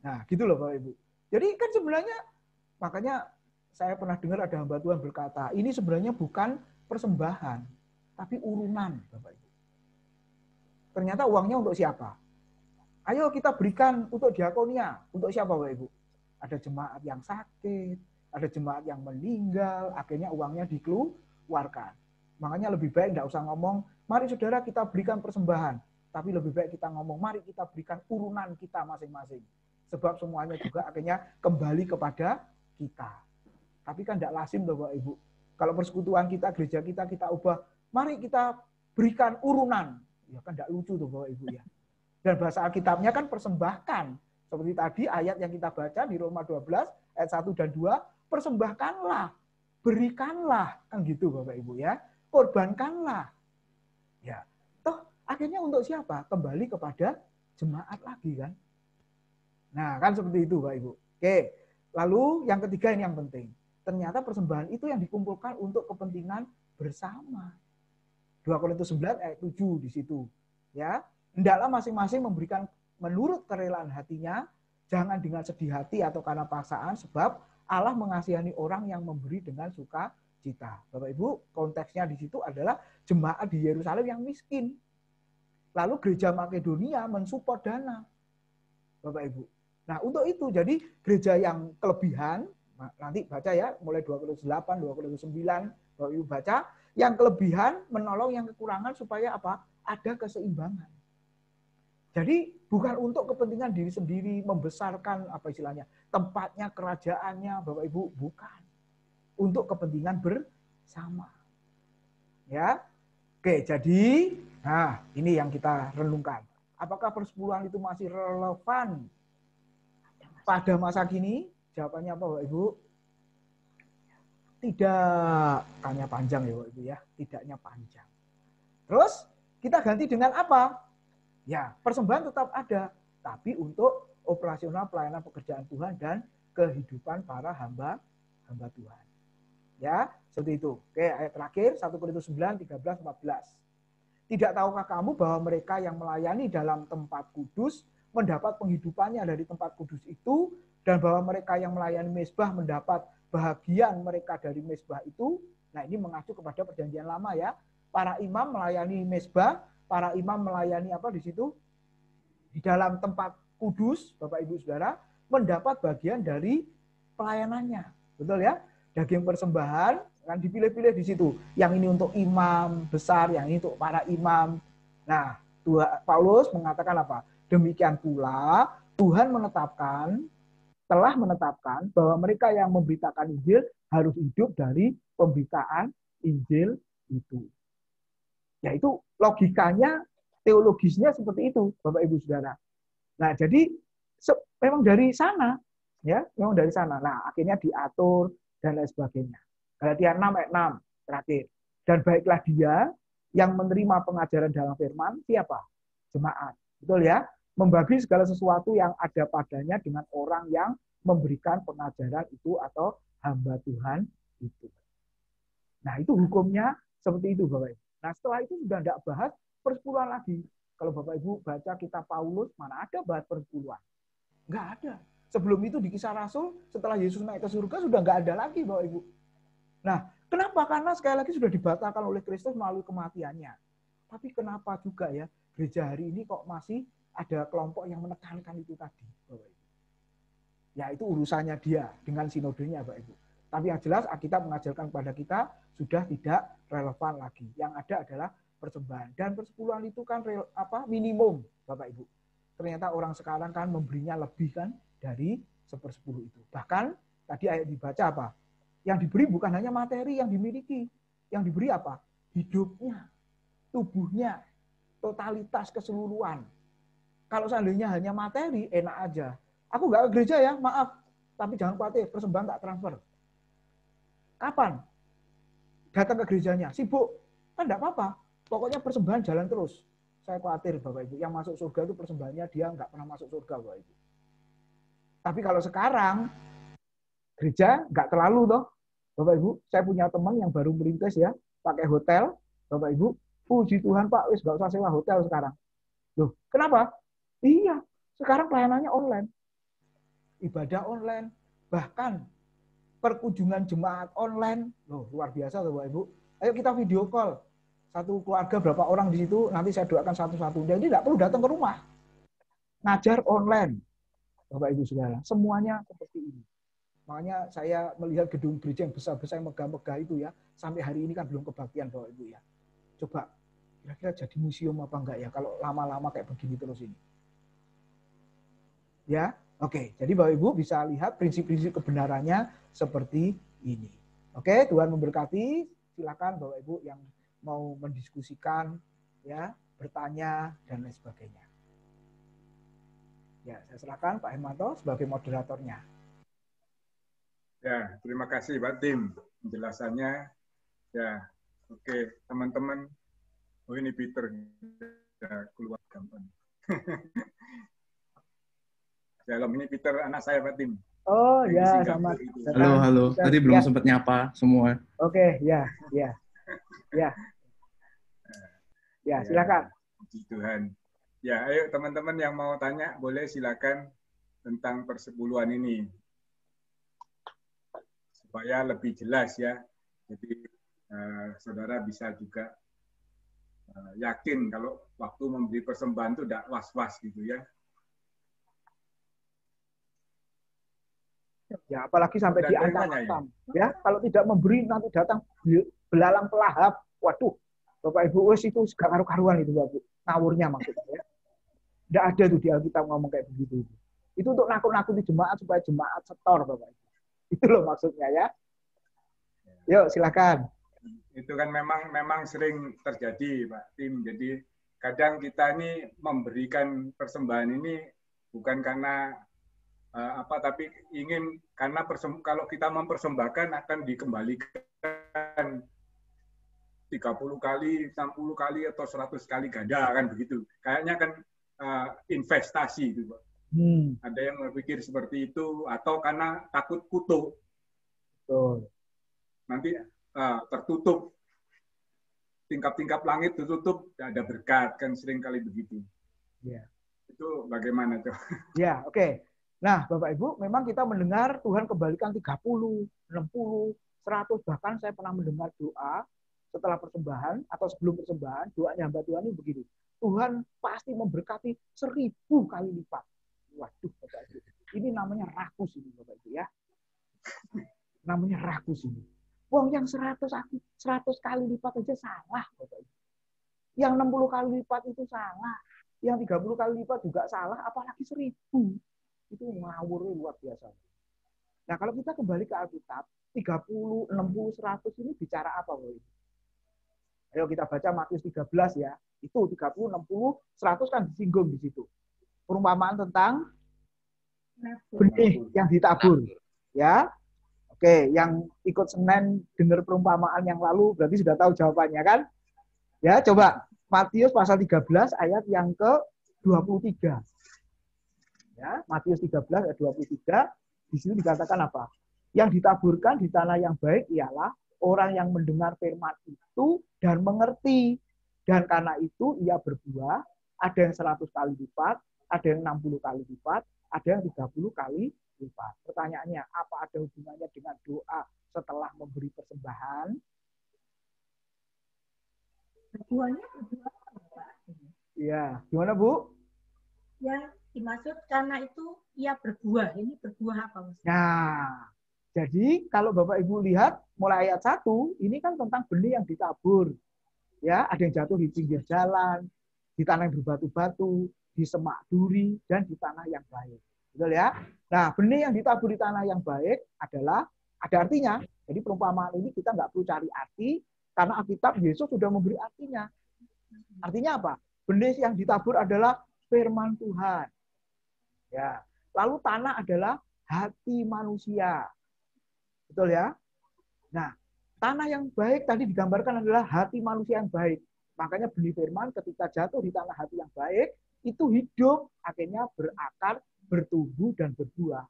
Nah, gitu loh Bapak Ibu. Jadi kan sebenarnya, makanya saya pernah dengar ada hamba Tuhan berkata, ini sebenarnya bukan persembahan, tapi urunan Bapak Ibu. Ternyata uangnya untuk siapa? Ayo kita berikan untuk diakonia. Untuk siapa Bapak Ibu? Ada jemaat yang sakit, ada jemaat yang meninggal, akhirnya uangnya dikeluarkan. Makanya lebih baik tidak usah ngomong, mari saudara kita berikan persembahan. Tapi lebih baik kita ngomong, mari kita berikan urunan kita masing-masing. Sebab semuanya juga akhirnya kembali kepada kita. Tapi kan tidak lazim Bapak Ibu. Kalau persekutuan kita, gereja kita ubah, mari kita berikan urunan. Ya kan tidak lucu tuh Bapak Ibu ya. Dan bahasa Alkitabnya kan persembahkan. Seperti tadi ayat yang kita baca di Roma 12 ayat 1 dan 2, persembahkanlah, berikanlah, kan gitu Bapak Ibu ya. Korbankanlah. Ya. Toh akhirnya untuk siapa? Kembali kepada jemaat lagi kan. Nah, kan seperti itu Bapak Ibu. Oke. Lalu yang ketiga ini yang penting. Ternyata persembahan itu yang dikumpulkan untuk kepentingan bersama. 2 Korintus 9 ayat 7 di situ. Ya. Hendaklah masing-masing memberikan menurut kerelaan hatinya, jangan dengan sedih hati atau karena paksaan, sebab Allah mengasihani orang yang memberi dengan sukacita. Bapak Ibu, konteksnya di situ adalah jemaat di Yerusalem yang miskin. Lalu gereja Makedonia mensupport dana. Bapak Ibu. Nah, untuk itu, jadi gereja yang kelebihan, nanti baca ya, mulai 2 Korintus 8, 2 Korintus 9, Bapak Ibu baca, yang kelebihan menolong yang kekurangan supaya apa? Ada keseimbangan. Jadi bukan untuk kepentingan diri sendiri, membesarkan apa istilahnya, tempatnya, kerajaannya, Bapak Ibu, bukan. Untuk kepentingan bersama. Ya. Oke, jadi nah, ini yang kita renungkan. Apakah persepuluhan itu masih relevan pada masa kini? Jawabannya apa, Bapak Ibu? Tidak. Tanya panjang ya, Bapak Ibu ya. Tidaknya panjang. Terus kita ganti dengan apa? Ya, persembahan tetap ada, tapi untuk operasional pelayanan pekerjaan Tuhan dan kehidupan para hamba Tuhan. Ya, seperti itu. Oke, ayat terakhir 1 Korintus 9, 13, 14. Tidak tahukah kamu bahwa mereka yang melayani dalam tempat kudus mendapat penghidupannya dari tempat kudus itu, dan bahwa mereka yang melayani mezbah mendapat bahagian mereka dari mezbah itu? Nah, ini mengacu kepada perjanjian lama ya. Para imam melayani mezbah, para imam melayani apa di situ? Di dalam tempat kudus, Bapak Ibu Saudara, mendapat bagian dari pelayanannya. Betul ya? Daging persembahan kan dipilih-pilih di situ. Yang ini untuk imam besar, yang ini untuk para imam. Nah, Paulus mengatakan apa? Demikian pula Tuhan telah menetapkan bahwa mereka yang memberitakan Injil harus hidup dari pemberitaan Injil itu. Yaitu logikanya, teologisnya seperti itu, Bapak Ibu Saudara. Nah, jadi memang dari sana, ya, memang dari sana. Nah, akhirnya diatur dan lain sebagainya. Galatia 6 ayat 6 terakhir. Dan baiklah dia yang menerima pengajaran dalam firman, siapa? Jemaat. Betul ya? Membagi segala sesuatu yang ada padanya dengan orang yang memberikan pengajaran itu atau hamba Tuhan itu. Nah, itu hukumnya seperti itu, Bapak Ibu. Nah, setelah itu sudah tidak bahas persepuluhan lagi. Kalau Bapak Ibu baca kitab Paulus, mana ada bahas persepuluhan? Enggak ada. Sebelum itu di Kisah Rasul, setelah Yesus naik ke surga, sudah enggak ada lagi, Bapak Ibu. Nah, kenapa? Karena sekali lagi sudah dibatalkan oleh Kristus melalui kematiannya. Tapi kenapa juga ya, gereja hari ini kok masih ada kelompok yang menekankan itu tadi, Bapak Ibu. Ya, itu urusannya dia dengan sinodenya, Bapak Ibu. Tapi yang jelas Alkitab mengajarkan kepada kita sudah tidak relevan lagi. Yang ada adalah persembahan. Dan persepuluhan itu kan minimum, Bapak Ibu. Ternyata orang sekarang kan memberinya lebih kan dari 1/10 itu. Bahkan tadi ayat dibaca apa? Yang diberi bukan hanya materi yang dimiliki. Yang diberi apa? Hidupnya, tubuhnya, totalitas keseluruhan. Kalau seandainya hanya materi, enak aja. Aku nggak ke gereja ya, maaf. Tapi jangan khawatir, persembahan tak transfer. Kapan? Datang ke gerejanya, sibuk. Kan enggak apa-apa. Pokoknya persembahan jalan terus. Saya khawatir Bapak Ibu, yang masuk surga itu persembahannya dia nggak pernah masuk surga Bapak Ibu. Tapi kalau sekarang, gereja nggak terlalu toh. Bapak Ibu, saya punya teman yang baru merintis ya, pakai hotel. Bapak Ibu, puji Tuhan Pak, wis nggak usah sewa hotel sekarang. Loh, kenapa? Iya, sekarang pelayanannya online. Ibadah online, bahkan perkunjungan jemaat online. Loh, luar biasa tuh Bapak Ibu. Ayo kita video call. Satu keluarga berapa orang di situ, nanti saya doakan satu-satu. Jadi tidak perlu datang ke rumah. Ngajar online. Bapak Ibu Saudara, semuanya seperti ini. Makanya saya melihat gedung gereja yang besar-besar yang megah-megah itu ya, sampai hari ini kan belum kebaktian Bapak Ibu ya. Coba kira-kira jadi museum apa enggak ya kalau lama-lama kayak begini terus ini. Ya, oke. Jadi Bapak Ibu bisa lihat prinsip-prinsip kebenarannya seperti ini. Oke, Tuhan memberkati. Silakan Bapak Ibu yang mau mendiskusikan, ya, bertanya dan lain sebagainya. Ya, saya silakan Pak Hermanto sebagai moderatornya. Ya, terima kasih Pak Tim penjelasannya. Ya, oke teman-teman. Oh ini Peter ya, keluar gampang. Shalom, ini Peter anak saya Pak Tim. Oh ya, selamat. Halo. Tadi belum sempat nyapa semua. Oke, ya. Ya, silakan. Puji Tuhan. Ya, ayo teman-teman yang mau tanya boleh silakan tentang persepuluhan ini. Supaya lebih jelas ya. Jadi saudara bisa juga yakin kalau waktu memberi persembahan itu tidak was-was gitu ya. Ya, apalagi sampai diancam-ancam. Ya, kalau tidak memberi nanti datang belalang pelahap. Waduh, Bapak Ibu, itu gak karu-karuan itu Bapak. Ngawurnya maksudnya ya. Tidak ada tuh di Alkitab ngomong kayak begitu. Itu untuk nakut-nakuti jemaat supaya jemaat setor Bapak Ibu. Itu loh maksudnya ya. Yuk, silakan. Itu kan memang sering terjadi Pak Tim. Jadi kadang kita ini memberikan persembahan ini bukan karena tapi ingin karena kalau kita mempersembahkan akan dikembalikan 30 kali, 60 kali atau 100 kali ganda kan begitu. Kayaknya kan investasi itu, Pak. Ada yang berpikir seperti itu atau karena takut kutuk. Betul. Nanti tertutup tingkap-tingkap langit tertutup, ada berkat kan sering kali begitu. Ya. Itu bagaimana tuh? Ya, oke. Nah, Bapak Ibu, memang kita mendengar Tuhan kembalikan 30, 60, 100, bahkan saya pernah mendengar doa setelah persembahan atau sebelum persembahan, doanya hamba Tuhan ini begini. Tuhan pasti memberkati 1000 kali lipat. Waduh, Bapak Ibu. Ini namanya rakus ini, Bapak Ibu ya. Namanya rakus ini. Wong yang 100 kali lipat aja salah, Bapak Ibu. Yang 60 kali lipat itu salah. Yang 30 kali lipat juga salah, apalagi 1000. Itu ngawur luar biasa. Nah, kalau kita kembali ke Alkitab, 30, 60, 100 ini bicara apa, Bapak Ibu? Ayo kita baca Matius 13 ya. Itu 30, 60, 100 kan disinggung di situ. Perumpamaan tentang benih yang ditabur. Ya. Oke, yang ikut Senin dengar perumpamaan yang lalu berarti sudah tahu jawabannya kan? Ya, coba Matius pasal 13 ayat yang ke-23. Ya, Matius 13 ayat 23, di sini dikatakan apa? Yang ditaburkan di tanah yang baik ialah orang yang mendengar firman itu dan mengerti. Dan karena itu ia berbuah, ada yang 100 kali lipat, ada yang 60 kali lipat, ada yang 30 kali lipat. Pertanyaannya, apa ada hubungannya dengan doa setelah memberi persembahan? Berbuahnya berbuah apa? Ya, gimana Bu? Yang dimaksud karena itu ia berbuah. Ini berbuah apa maksudnya? Nah, Jadi kalau Bapak Ibu lihat mulai ayat 1, ini kan tentang benih yang ditabur. Ya, ada yang jatuh di pinggir jalan, di tanah yang berbatu-batu, di semak duri, dan di tanah yang baik. Betul ya? Nah, benih yang ditabur di tanah yang baik adalah ada artinya. Jadi perumpamaan ini kita nggak perlu cari arti, karena Alkitab Yesus sudah memberi artinya. Artinya apa? Benih yang ditabur adalah firman Tuhan. Ya. Lalu tanah adalah hati manusia. Betul ya? Nah, tanah yang baik tadi digambarkan adalah hati manusia yang baik. Makanya benih firman ketika jatuh di tanah hati yang baik, itu hidup, akhirnya berakar, bertumbuh, dan berbuah.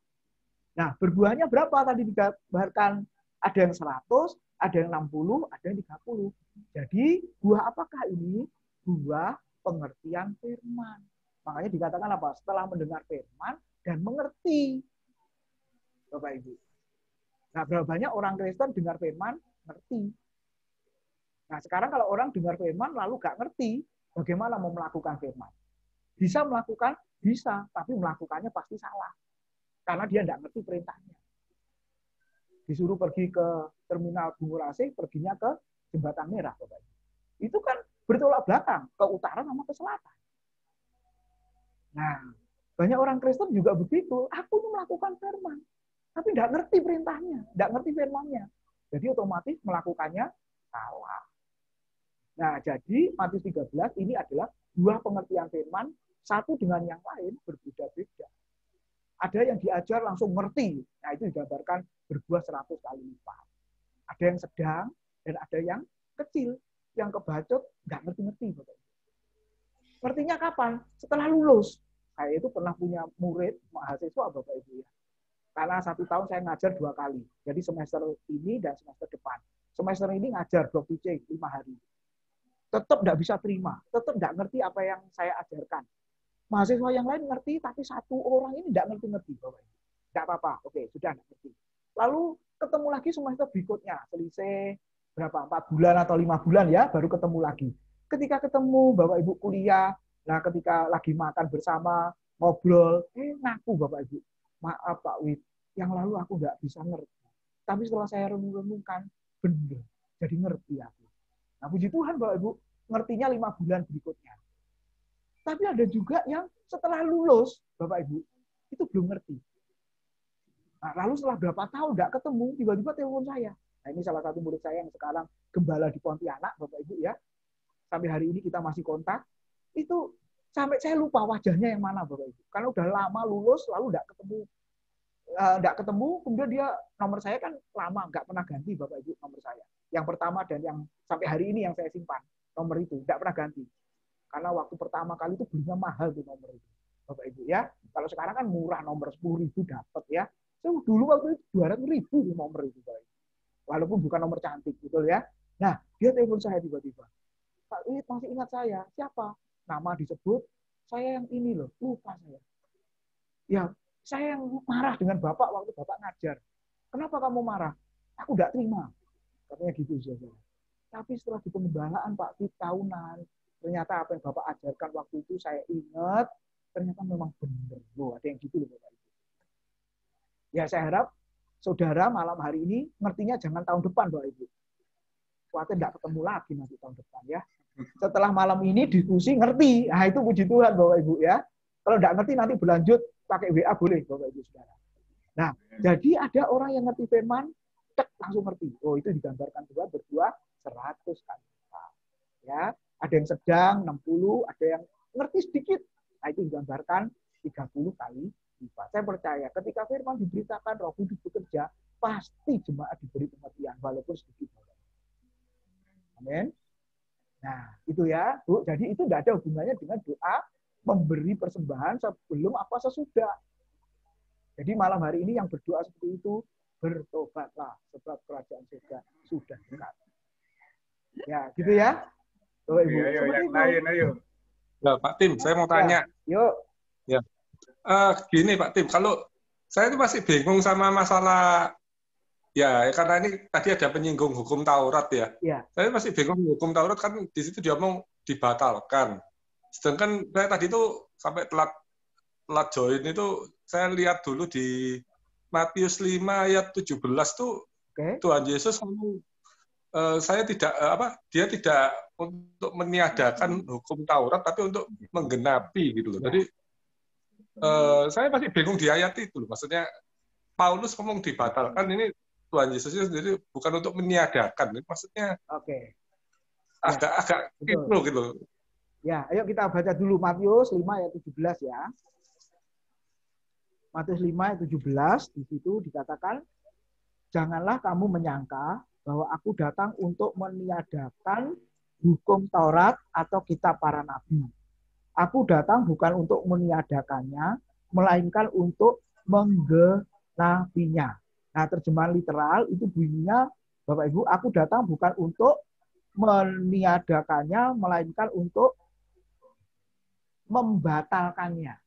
Nah, berbuahnya berapa tadi digambarkan? Ada yang 100, ada yang 60, ada yang 30. Jadi, buah apakah ini? Buah pengertian firman. Makanya dikatakan apa? Setelah mendengar firman dan mengerti. Bapak Ibu. Nah, berapa banyak orang Kristen dengar firman, ngerti. Nah, sekarang kalau orang dengar firman lalu nggak ngerti, bagaimana mau melakukan firman? Bisa melakukan? Bisa, tapi melakukannya pasti salah. Karena dia nggak ngerti perintahnya. Disuruh pergi ke terminal Bungurasi, perginya ke Jembatan Merah. Bapak. Itu kan bertolak belakang, ke utara sama ke selatan. Nah, banyak orang Kristen juga begitu. Aku ini melakukan firman, tapi nggak ngerti perintahnya, nggak ngerti firmannya. Jadi otomatis melakukannya salah. Nah, jadi Matius 13 ini adalah dua pengertian firman, satu dengan yang lain berbeda-beda. Ada yang diajar langsung ngerti. Nah, itu digambarkan berbuah 100 kali lipat. Ada yang sedang dan ada yang kecil, yang kebacut nggak ngerti-ngerti. Ngertinya kapan? Setelah lulus. Saya itu pernah punya murid, mahasiswa Bapak Ibu ya. Karena 1 tahun saya ngajar 2 kali. Jadi semester ini dan semester depan. Semester ini ngajar blok C 5 hari. Tetap nggak bisa terima. Tetap nggak ngerti apa yang saya ajarkan. Mahasiswa yang lain ngerti, tapi satu orang ini nggak ngerti-ngerti. Nggak apa-apa. Oke, sudah nggak ngerti. Lalu ketemu lagi semester berikutnya. Selisih berapa? 4 bulan atau 5 bulan ya, baru ketemu lagi. Ketika ketemu Bapak Ibu kuliah, nah ketika lagi makan bersama, ngobrol, ngaku Bapak Ibu. Maaf Pak Wid, yang lalu aku nggak bisa ngerti. Tapi setelah saya renung-renungkan, benar. Jadi ngerti aku. Nah puji Tuhan Bapak Ibu, ngertinya 5 bulan berikutnya. Tapi ada juga yang setelah lulus, Bapak Ibu, itu belum ngerti. Nah, lalu setelah berapa tahun nggak ketemu, tiba-tiba telepon saya. Nah ini salah satu murid saya yang sekarang gembala di Pontianak, Bapak Ibu ya. Sampai hari ini kita masih kontak. Itu sampai saya lupa wajahnya yang mana Bapak Ibu. Karena udah lama lulus, lalu nggak ketemu, kemudian dia nomor saya kan lama nggak pernah ganti Bapak Ibu nomor saya. Yang pertama dan yang sampai hari ini yang saya simpan nomor itu nggak pernah ganti. Karena waktu pertama kali itu belinya mahal tuh nomor itu Bapak Ibu ya. Kalau sekarang kan murah, nomor 10.000 dapat ya. So, dulu waktu itu 200.000 nomor itu Bapak Ibu. Walaupun bukan nomor cantik betul ya. Nah dia telepon saya tiba-tiba. Pak Wid masih ingat saya? Siapa? Nama disebut. Saya yang ini loh. Lupa saya. Ya saya yang marah dengan Bapak waktu Bapak ngajar. Kenapa kamu marah? Aku nggak terima. Katanya gitu saudara. Tapi setelah di pengembalaan Pak Wid tahunan, ternyata apa yang Bapak ajarkan waktu itu saya ingat, ternyata memang benar. Loh, ada yang gitu loh Bapak Ibu. Ya saya harap saudara malam hari ini ngertinya jangan tahun depan Bapak Ibu. Khawatir nggak ketemu lagi nanti tahun depan ya. Setelah malam ini diskusi ngerti. Nah itu puji Tuhan Bapak Ibu ya. Kalau nggak ngerti nanti berlanjut pakai WA boleh Bapak Ibu saudara. Nah, jadi ada orang yang ngerti firman, langsung ngerti. Oh itu digambarkan Tuhan berbuah 100 kali lipat. Ya. Ada yang sedang 60, ada yang ngerti sedikit. Nah, itu digambarkan 30 kali lipat. Saya percaya ketika firman diberitakan, Roh Kudus bekerja, pasti jemaat diberi pengertian walaupun sedikit. Amin. Nah, itu ya, Bu. Jadi itu tidak ada hubungannya dengan doa memberi persembahan sebelum apa sesudah. Jadi malam hari ini yang berdoa seperti itu, bertobatlah sebab kerajaan surga sudah dekat. Ya, gitu ya. Oh, Ibu. Ayo, yang lain, ayo. Ya, Pak Tim, saya mau tanya. Ya, yuk. Ya. Gini, Pak Tim, kalau saya itu masih bingung sama masalah, ya karena ini tadi ada penyinggung hukum Taurat ya. Ya. Saya masih bingung hukum Taurat kan di situ dia mau dibatalkan. Sedangkan saya tadi itu sampai telat join itu saya lihat dulu di Matius 5 ayat 17 tuh Tuhan Yesus ngomong, saya tidak dia tidak untuk meniadakan hukum Taurat, tapi untuk menggenapi gitu loh. Jadi saya masih bingung di ayat itu loh. Maksudnya Paulus ngomong dibatalkan, ini Tuhan Yesusnya sendiri bukan untuk meniadakan. Maksudnya agak gitu. Ya, ayo kita baca dulu Matius 5 ayat 17 ya. Matius 5 ayat 17, di situ dikatakan, janganlah kamu menyangka bahwa aku datang untuk meniadakan hukum Taurat atau kitab para nabi. Aku datang bukan untuk meniadakannya, melainkan untuk menggenapinya. Nah, terjemahan literal itu bunyinya, Bapak Ibu, aku datang bukan untuk meniadakannya, melainkan untuk membatalkannya.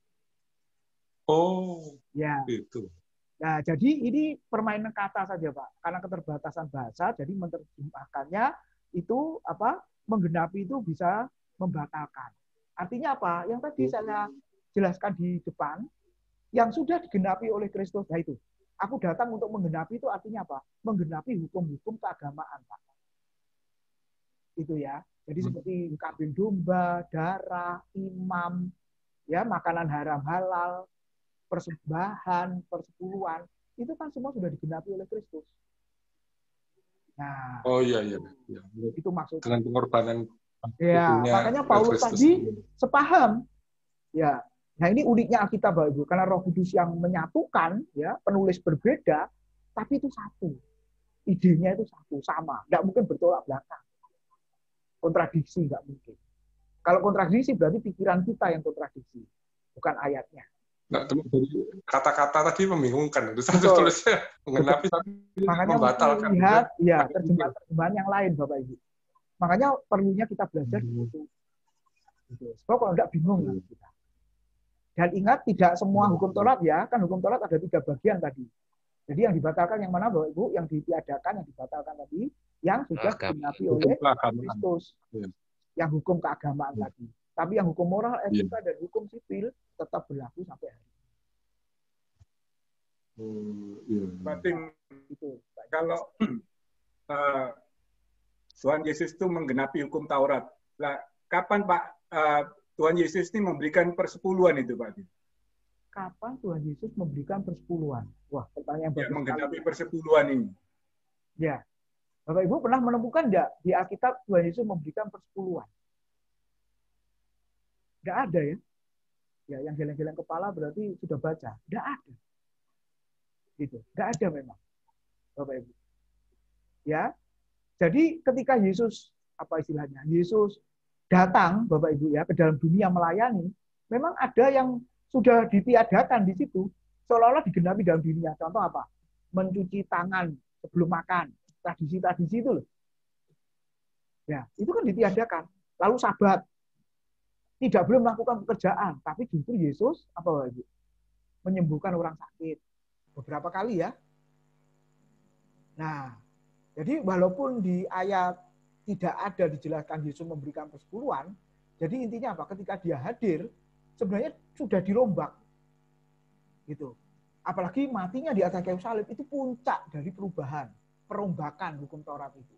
Oh, ya. Itu. Nah, jadi ini permainan kata saja, Pak. Karena keterbatasan bahasa, jadi menerjemahkannya itu menggenapi itu bisa membatalkan. Artinya apa? Yang tadi saya jelaskan di depan, yang sudah digenapi oleh Kristus, nah itu. Aku datang untuk menggenapi itu artinya apa? Menggenapi hukum-hukum keagamaan, Pak. Itu ya. Jadi seperti kambing domba, darah, imam, ya, makanan haram halal, persembahan, persepuluhan, itu kan semua sudah digenapi oleh Kristus. Nah, iya. Itu maksudnya. Dengan pengorbanan. Ya, makanya Paulus tadi sepaham. Ya. Nah, ini uniknya Alkitab, Bapak Ibu, karena Roh Kudus yang menyatukan, ya, penulis berbeda, tapi itu satu. Idenya itu satu, sama. Tidak mungkin bertolak belakang. Kontradiksi nggak mungkin. Kalau kontradiksi berarti pikiran kita yang kontradiksi, bukan ayatnya. Nah, kata-kata tadi membingungkan. Satu tulisnya menggenapi, tapi membatalkan. Lihat, ya, terjemahan yang lain, Bapak Ibu. Makanya perlunya kita belajar itu. Sebab kalau tidak bingung kita. Dan ingat, tidak semua hukum Taurat ya, kan hukum Taurat ada 3 bagian tadi. Jadi yang dibatalkan yang mana, Bapak Ibu? Yang ditiadakan, yang dibatalkan tadi, yang sudah digenapi oleh Kristus. Yang hukum keagamaan tadi. Tapi yang hukum moral, etika, dan hukum sipil tetap berlaku sampai hari ini. Pak Tim, kalau Tuhan Yesus itu menggenapi hukum Taurat, lah, kapan Pak Tuhan Yesus ini memberikan persepuluhan itu, Pak Tim? Kapan Tuhan Yesus memberikan persepuluhan? Wah, pertanyaan bagus. Menggenapi persepuluhan ini. Ya. Bapak Ibu pernah menemukan enggak di Alkitab Tuhan Yesus memberikan persepuluhan? Enggak ada ya. Ya, yang geleng-geleng kepala berarti sudah baca. Enggak ada. Gitu. Enggak ada memang. Bapak Ibu. Ya. Jadi ketika Yesus, apa istilahnya? Yesus datang, Bapak Ibu ya, ke dalam dunia melayani, memang ada yang sudah ditiadakan di situ, seolah-olah digenapi dalam dirinya. Contoh apa? Mencuci tangan sebelum makan. Tradisi-tradisi itu loh. Ya, itu kan ditiadakan. Lalu Sabat. Tidak boleh melakukan pekerjaan, tapi justru Yesus apa lagi? Menyembuhkan orang sakit. Beberapa kali ya. Nah, jadi walaupun di ayat tidak ada dijelaskan Yesus memberikan persepuluhan, jadi intinya apa? Ketika dia hadir, sebenarnya sudah dirombak. Gitu. Apalagi matinya di atas kayu salib itu puncak dari perubahan, perombakan hukum Taurat itu.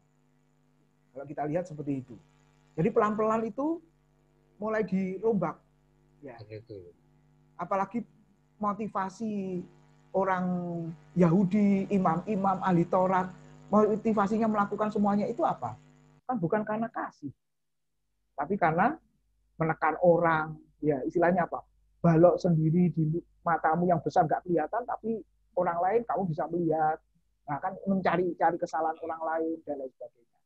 Kalau kita lihat seperti itu. Jadi pelan-pelan itu mulai dirombak. Ya. Apalagi motivasi orang Yahudi, imam-imam, ahli Taurat, motivasinya melakukan semuanya itu apa? Kan bukan karena kasih. Tapi karena menekan orang, ya istilahnya apa? Balok sendiri di matamu yang besar nggak kelihatan, tapi orang lain kamu bisa melihat. Nah, kan mencari kesalahan orang lain dan lain sebagainya.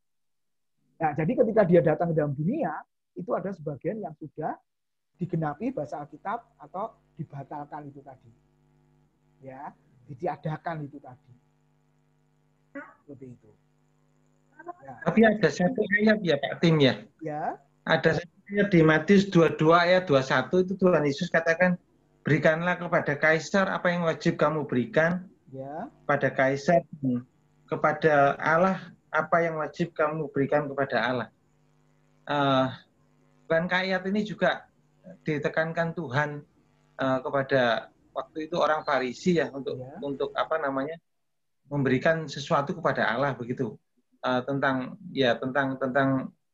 Nah, jadi ketika dia datang ke dalam dunia, itu ada sebagian yang sudah digenapi bahasa Alkitab atau dibatalkan itu tadi. Ya, ditiadakan itu tadi. Seperti itu. Ya. Tapi ada satu ayat ya Pak Tim ya. Ya. Ada satu ayat di Matius 22 ayat 21 itu Tuhan Yesus katakan, berikanlah kepada kaisar apa yang wajib kamu berikan. Ya. Pada kaisar, kepada Allah apa yang wajib kamu berikan kepada Allah. Bukan ayat ini juga ditekankan Tuhan kepada waktu itu orang Farisi ya untuk apa namanya memberikan sesuatu kepada Allah begitu. Tentang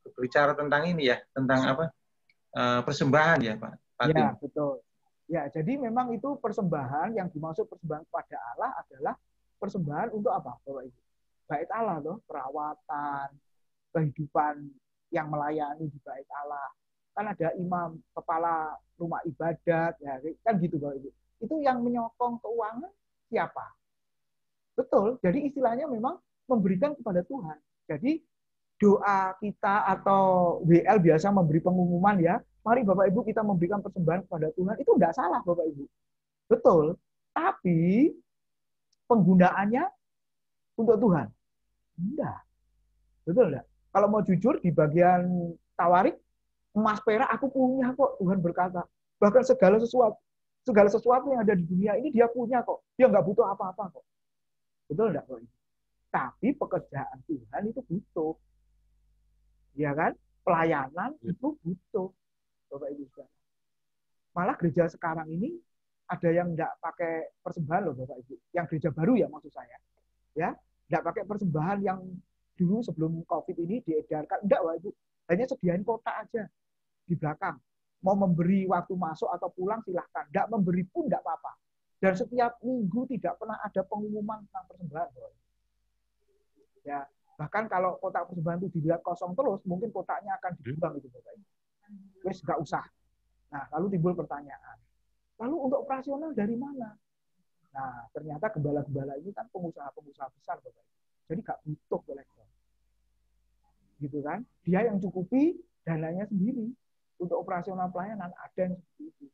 berbicara tentang ini ya, tentang apa persembahan ya Pak. Ya, betul. Ya, jadi memang itu persembahan yang dimaksud persembahan kepada Allah adalah persembahan untuk apa, Bapak Ibu? Bait Allah loh, perawatan, kehidupan yang melayani di bait Allah. Kan ada imam, kepala rumah ibadat, ya kan gitu Bapak Ibu. Itu yang menyokong keuangan siapa? Betul. Jadi istilahnya memang memberikan kepada Tuhan. Jadi doa kita atau WL biasa memberi pengumuman ya, mari Bapak Ibu kita memberikan persembahan kepada Tuhan, itu tidak salah Bapak Ibu. Betul. Tapi penggunaannya untuk Tuhan. Enggak. Betul enggak? Kalau mau jujur di bagian tawarik, emas perak aku punya kok, Tuhan berkata. Bahkan segala sesuatu yang ada di dunia ini dia punya kok. Dia nggak butuh apa-apa kok. Betul enggak, Bapak Ibu? Tapi pekerjaan Tuhan itu butuh. Ya kan? Pelayanan itu butuh. Bapak Ibu saudara. Malah gereja sekarang ini ada yang enggak pakai persembahan loh Bapak Ibu. Yang gereja baru ya maksud saya. Ya, enggak pakai persembahan yang dulu sebelum Covid ini diedarkan. Enggak Bapak Ibu. Hanya sediain kotak aja di belakang. Mau memberi waktu masuk atau pulang silahkan. Enggak memberi pun enggak apa-apa. Dan setiap minggu tidak pernah ada pengumuman tentang persembahan. Bapak Ibu. Ya, bahkan kalau kotak persembahan itu dilihat kosong terus, mungkin kotaknya akan dibuang itu Bapak Ibu. Wes nggak usah. Nah, lalu timbul pertanyaan. Lalu untuk operasional dari mana? Nah, ternyata gembala-gembala ini kan pengusaha-pengusaha besar, Bapak Ibu. Jadi nggak butuh kolektor. Gitu kan? Dia yang cukupi dananya sendiri. Untuk operasional pelayanan ada yang seperti itu.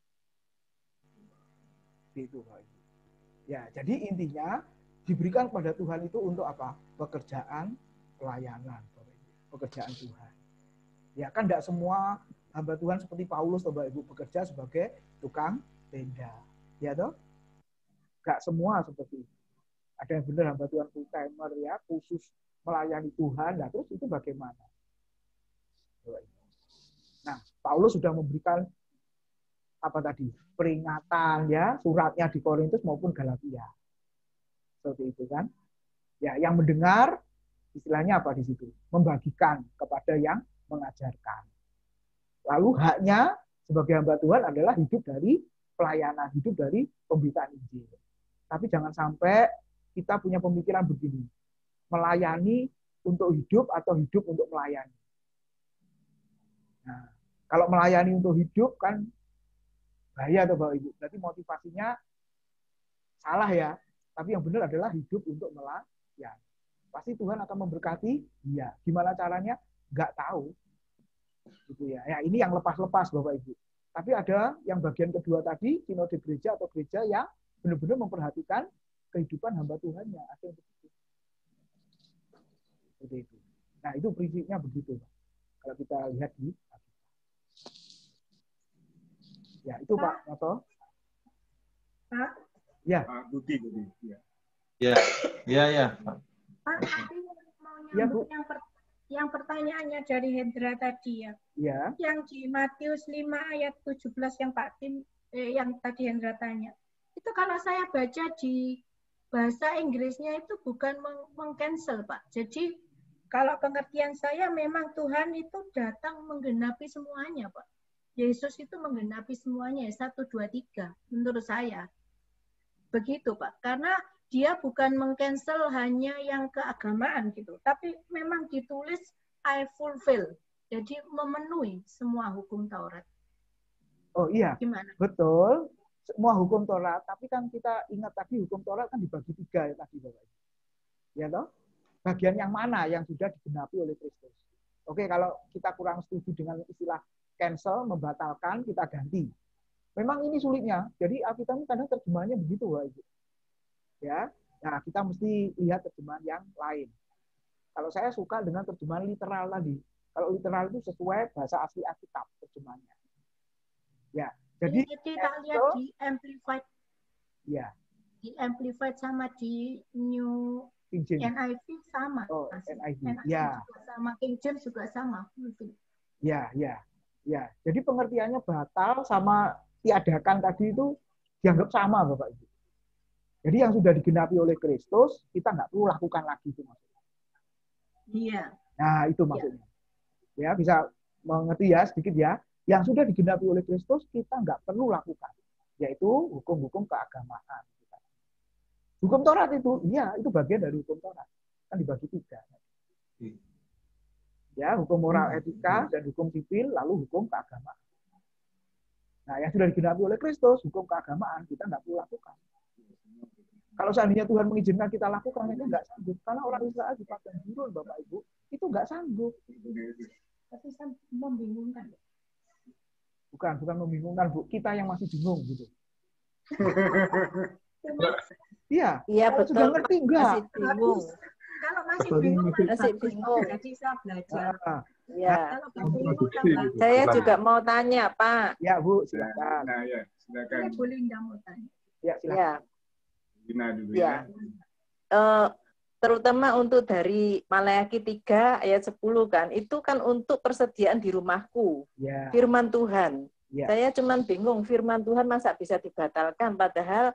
Gitu, Bapak Ibu. Ya, jadi intinya diberikan kepada Tuhan itu untuk apa? Pekerjaan pelayanan, Bapak Ibu. Pekerjaan Tuhan. Ya kan tidak semua hamba Tuhan seperti Paulus, Bapak Ibu, bekerja sebagai tukang tenda. Ya toh? Enggak semua seperti itu. Ada yang benar hamba Tuhan full timer ya, khusus melayani Tuhan. Nah, terus itu bagaimana? Nah, Paulus sudah memberikan apa tadi? Peringatan ya, suratnya di Korintus maupun Galatia. Seperti itu kan? Ya, yang mendengar istilahnya apa di situ? Membagikan kepada yang mengajarkan. Lalu haknya sebagai hamba Tuhan adalah hidup dari pelayanan, hidup dari pemberitaan Injil. Tapi jangan sampai kita punya pemikiran begini, melayani untuk hidup atau hidup untuk melayani. Nah, kalau melayani untuk hidup kan bahaya tuh Bapak Ibu. Berarti motivasinya salah ya. Tapi yang benar adalah hidup untuk melayani. Pasti Tuhan akan memberkati, iya. Gimana caranya? Nggak tahu. Gitu ya. Ya, ini yang lepas-lepas Bapak Ibu. Tapi ada yang bagian kedua tadi, sinode gereja atau gereja yang benar-benar memperhatikan kehidupan hamba Tuhannya. Ada yang begitu. Seperti itu. Nah, itu prinsipnya begitu, Pak. Kalau kita lihat di ya, itu Pak Noto. Pak? Ya. Pak Budi. Ya. Ya. Pak, tadi mau nyambung yang pertanyaannya dari Hendra tadi ya. Ya. Yang di Matius 5 ayat 17 yang Pak Tim yang tadi Hendra tanya. Itu kalau saya baca di bahasa Inggrisnya itu bukan meng-cancel, Pak. Jadi kalau pengertian saya memang Tuhan itu datang menggenapi semuanya, Pak. Yesus itu menggenapi semuanya 1 2 3 menurut saya. Begitu, Pak. Karena dia bukan meng-cancel hanya yang keagamaan gitu, tapi memang ditulis I fulfill. Jadi memenuhi semua hukum Taurat. Oh iya. Gimana? Betul. Semua hukum Taurat, tapi kan kita ingat tadi hukum Taurat kan dibagi 3 ya tadi Bapak. Ya toh? Bagian yang mana yang sudah digenapi oleh Kristus. Oke, kalau kita kurang setuju dengan istilah cancel, membatalkan, kita ganti. Memang ini sulitnya. Jadi Alkitab ini kadang terjemahannya begitu, Bapak Ibu. Ya. Nah, kita mesti lihat terjemahan yang lain. Kalau saya suka dengan terjemahan literal tadi. Kalau literal itu sesuai bahasa asli Alkitab terjemahannya. Ya. Jadi kita lihat di Amplified. Ya. Di Amplified sama di New NIV sama. Oh, NIV. Ya. Juga sama, King James juga sama. Ya. Jadi pengertiannya batal sama tiadakan tadi itu dianggap sama Bapak Ibu. Jadi yang sudah digenapi oleh Kristus, kita nggak perlu lakukan lagi itu maksudnya. Iya. Nah, itu maksudnya. Ya, bisa mengerti ya sedikit ya. Yang sudah digenapi oleh Kristus, kita nggak perlu lakukan. Yaitu hukum-hukum keagamaan. Hukum Taurat itu, iya, itu bagian dari hukum Taurat. Kan dibagi 3. Ya, hukum moral etika dan hukum sipil, lalu hukum keagamaan. Nah, yang sudah digenapi oleh Kristus, hukum keagamaan, kita nggak perlu lakukan. Kalau seandainya Tuhan mengizinkan kita lakukan, itu nggak sanggup. Karena orang Israel di padang gurun, Bapak Ibu, itu nggak sanggup. Tapi membingungkan. Bukan membingungkan, Bu. Kita yang masih bingung, gitu. Iya. Iya, betul. Sudah ngerti enggak? Masih bingung. Kalau masih bingung, masih bingung. Jadi bisa belajar. Ya. Saya juga mau tanya, Pak. Ya, Bu, silakan. Nah, ya, silakan. Boleh enggak mau tanya? Ya, silakan. Gina dulu ya. Terutama untuk dari Maleakhi 3 ayat 10 kan, itu kan untuk persediaan di rumahku. Ya. Firman Tuhan. Ya. Saya cuman bingung, firman Tuhan masa bisa dibatalkan, padahal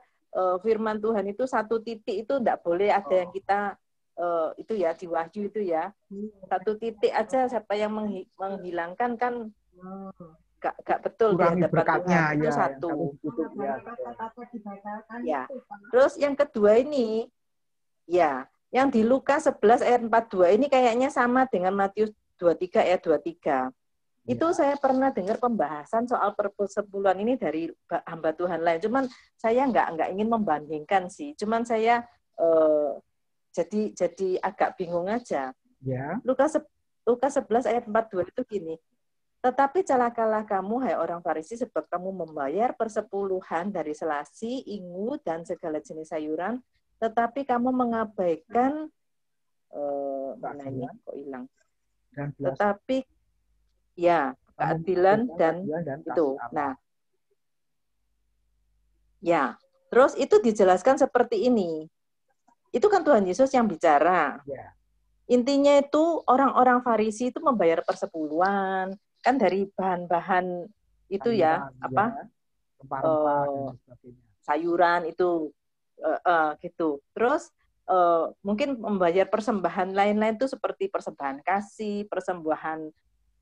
firman Tuhan itu satu titik itu enggak boleh ada yang kita itu ya di Wahyu itu ya. Satu titik aja siapa yang menghilangkan kan gak betul di hadapan Tuhan. Itu satu. Ya. Terus yang kedua ini, ya, yang di Lukas 11 ayat 42 ini kayaknya sama dengan Matius 23 ayat 23. Itu saya pernah dengar pembahasan soal persepuluhan ini dari hamba Tuhan lain. Cuman saya nggak ingin membandingkan sih. Cuman saya jadi agak bingung aja. Ya. Lukas 11 ayat 42 itu gini. Tetapi celakalah kamu, hai orang Farisi, sebab kamu membayar persepuluhan dari selasi, ingu, dan segala jenis sayuran, tetapi kamu mengabaikan mana ini kok hilang? Tetapi ya keadilan dan itu. Nah, ya. Terus itu dijelaskan seperti ini. Itu kan Tuhan Yesus yang bicara. Ya. Intinya itu orang-orang Farisi itu membayar persepuluhan kan dari bahan-bahan itu ya, apa sayuran itu gitu. Terus mungkin membayar persembahan lain-lain itu seperti persembahan kasih, persembahan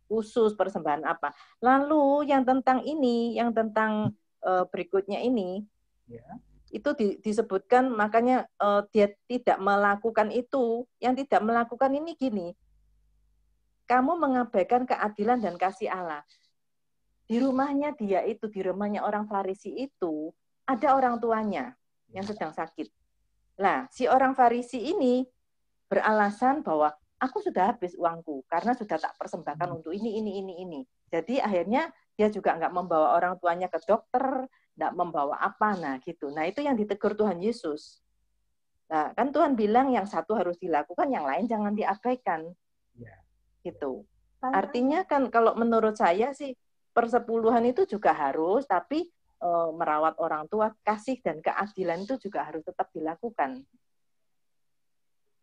khusus, persembahan apa. Lalu yang tentang ini, yang tentang berikutnya ini, ya. Itu disebutkan makanya dia tidak melakukan itu. Yang tidak melakukan ini gini, kamu mengabaikan keadilan dan kasih Allah. Di rumahnya dia itu, di rumahnya orang Farisi itu, ada orang tuanya yang sedang sakit. Nah, si orang Farisi ini beralasan bahwa aku sudah habis uangku, karena sudah tak persembahkan untuk ini. Jadi akhirnya dia juga nggak membawa orang tuanya ke dokter, nggak membawa apa, nah gitu. Nah itu yang ditegur Tuhan Yesus. Nah kan Tuhan bilang yang satu harus dilakukan, yang lain jangan diabaikan. Ya. Gitu. Artinya kan kalau menurut saya sih persepuluhan itu juga harus, tapi merawat orang tua, kasih dan keadilan itu juga harus tetap dilakukan.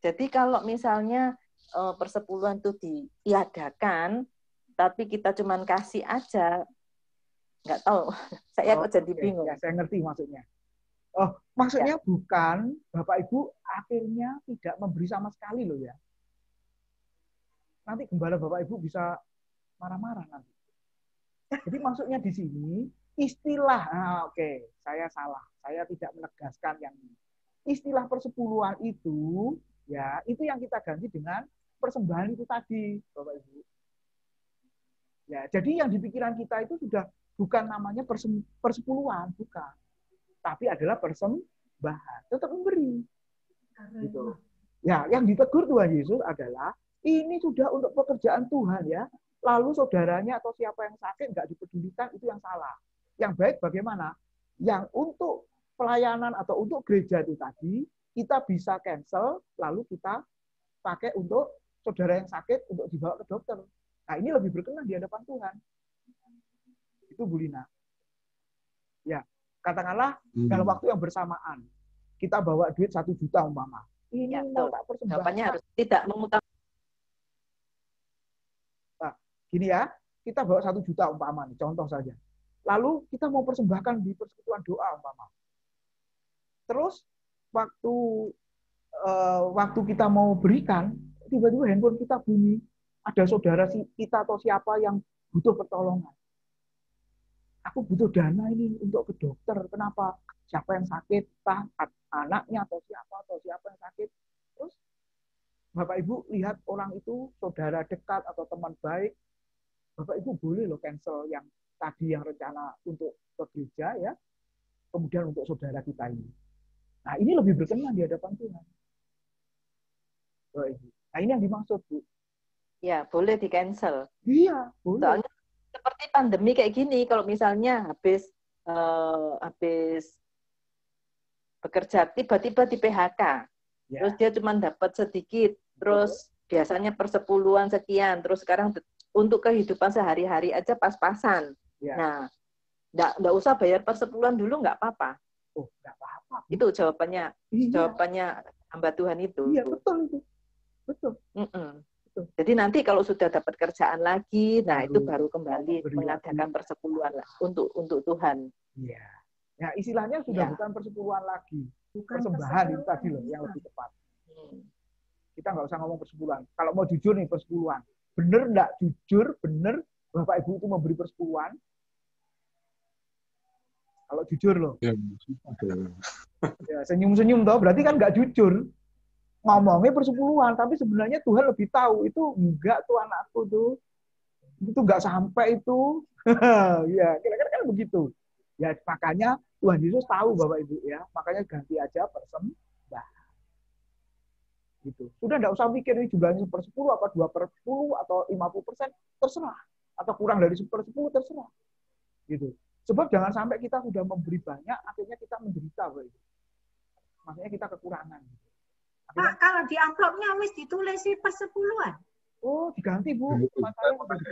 Jadi kalau misalnya persepuluhan itu ditiadakan, tapi kita cuman kasih aja, nggak tahu. Saya kok jadi bingung. Ya, saya ngerti maksudnya. Oh, maksudnya bukan Bapak Ibu akhirnya tidak memberi sama sekali loh ya. Nanti gembala Bapak Ibu bisa marah-marah nanti. Jadi maksudnya di sini istilah, saya salah, saya tidak menegaskan yang ini. Istilah persepuluhan itu, ya itu yang kita ganti dengan persembahan itu tadi, Bapak Ibu. Ya, jadi yang di pikiran kita itu sudah bukan namanya persepuluhan, bukan, tapi adalah persembahan, tetap memberi. Gitu. Ya, yang ditegur Tuhan Yesus adalah ini sudah untuk pekerjaan Tuhan ya. Lalu saudaranya atau siapa yang sakit nggak dipedulikan, itu yang salah. Yang baik bagaimana? Yang untuk pelayanan atau untuk gereja itu tadi, kita bisa cancel, lalu kita pakai untuk saudara yang sakit untuk dibawa ke dokter. Nah ini lebih berkenan di hadapan Tuhan. Itu Bu Lina. Ya, katakanlah dalam waktu yang bersamaan, kita bawa duit 1 juta umpama. Ini ya, mau tak persembahkan. Jawabannya harus tidak mengutang. Gini ya, kita bawa 1 juta umpama nih, contoh saja. lalu kita mau persembahkan di persekutuan doa umpama. Terus waktu kita mau berikan, tiba-tiba handphone kita bunyi, ada saudara kita atau siapa yang butuh pertolongan. Aku butuh dana ini untuk ke dokter. Kenapa? Siapa yang sakit? Entah anaknya atau siapa yang sakit. Terus Bapak Ibu lihat orang itu saudara dekat atau teman baik. Bapak Ibu boleh loh cancel yang tadi yang rencana untuk ke gereja ya. Kemudian untuk saudara kita ini. Nah, ini lebih berkenan di hadapan Tuhan. Nah, ini yang dimaksud, Bu. Ya, boleh di-cancel. Iya, boleh. Soalnya seperti pandemi kayak gini, kalau misalnya habis bekerja tiba-tiba di PHK, ya. Terus dia cuma dapat sedikit, terus biasanya persepuluhan sekian, terus sekarang untuk kehidupan sehari-hari aja pas-pasan. Ya. Nah, nggak usah bayar persepuluhan dulu, nggak apa-apa. Oh, nggak apa-apa. Itu jawabannya, jawabannya hamba Tuhan itu. Iya, betul itu. Betul. Jadi nanti kalau sudah dapat kerjaan lagi, nah itu baru kembali mengadakan persepuluhan untuk Tuhan. Iya. Nah, istilahnya sudah bukan persepuluhan lagi. Persembahan itu tadi loh yang lebih tepat. Kita nggak usah ngomong persepuluhan. Kalau mau jujur nih persepuluhan. Bener nggak jujur, bener Bapak Ibu itu memberi persepuluhan? Kalau jujur loh. Ya, senyum-senyum toh, berarti kan nggak jujur. Ngomongnya persepuluhan, tapi sebenarnya Tuhan lebih tahu itu enggak tuh anakku tuh, itu nggak sampai itu, ya kira-kira kan begitu. Ya makanya Tuhan Yesus tahu Bapak Ibu ya, makanya ganti aja persembahan. Gitu. Sudah nggak usah mikir ini jumlahnya 1/10 apa 2/10 atau 50%, terserah, atau kurang dari 1/10 terserah. Gitu. Sebab jangan sampai kita sudah memberi banyak, akhirnya kita menderita Bapak Ibu. Maksudnya kita kekurangan. Pak, kalau di amplopnya wis ditulis sih persepuluhan. Oh, diganti Bu.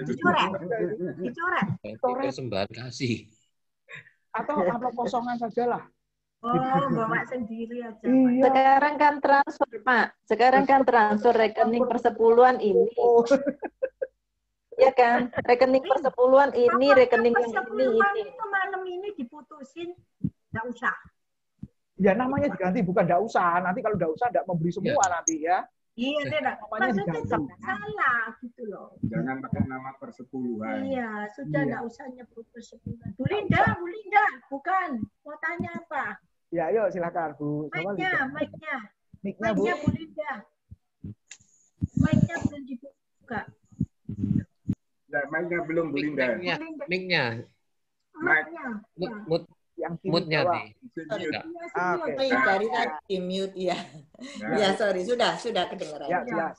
Dicoret. Persembahan kasih. Atau amplop kosongan sajalah. Oh, bawa sendiri aja. Iya. Sekarang kan transfer, Pak. Sekarang kan transfer rekening persepuluhan ini. Oh. Ya kan? Rekening persepuluhan ini, rekening yang ini. Itu malam ini diputusin, nggak usah. Ya namanya diganti, bukan nggak usah. Nanti kalau nggak usah, nggak memberi semua nanti ya. Iya, tidak. Maksudnya salah gitu loh. Jangan pakai nama persepuluhan. Iya, sudah nggak usah nyebut persepuluhan. Bu Linda, bukan. Mau tanya apa? Ya, ayo silakan Bu. Mic-nya, Bu. Bu Linda. Mic-nya belum dibuka. Ya, mic-nya belum Bu Linda. Mic-nya. Mood-nya nih. Dari tadi mute ya. Ya, sorry, sudah kedengaran. Ya.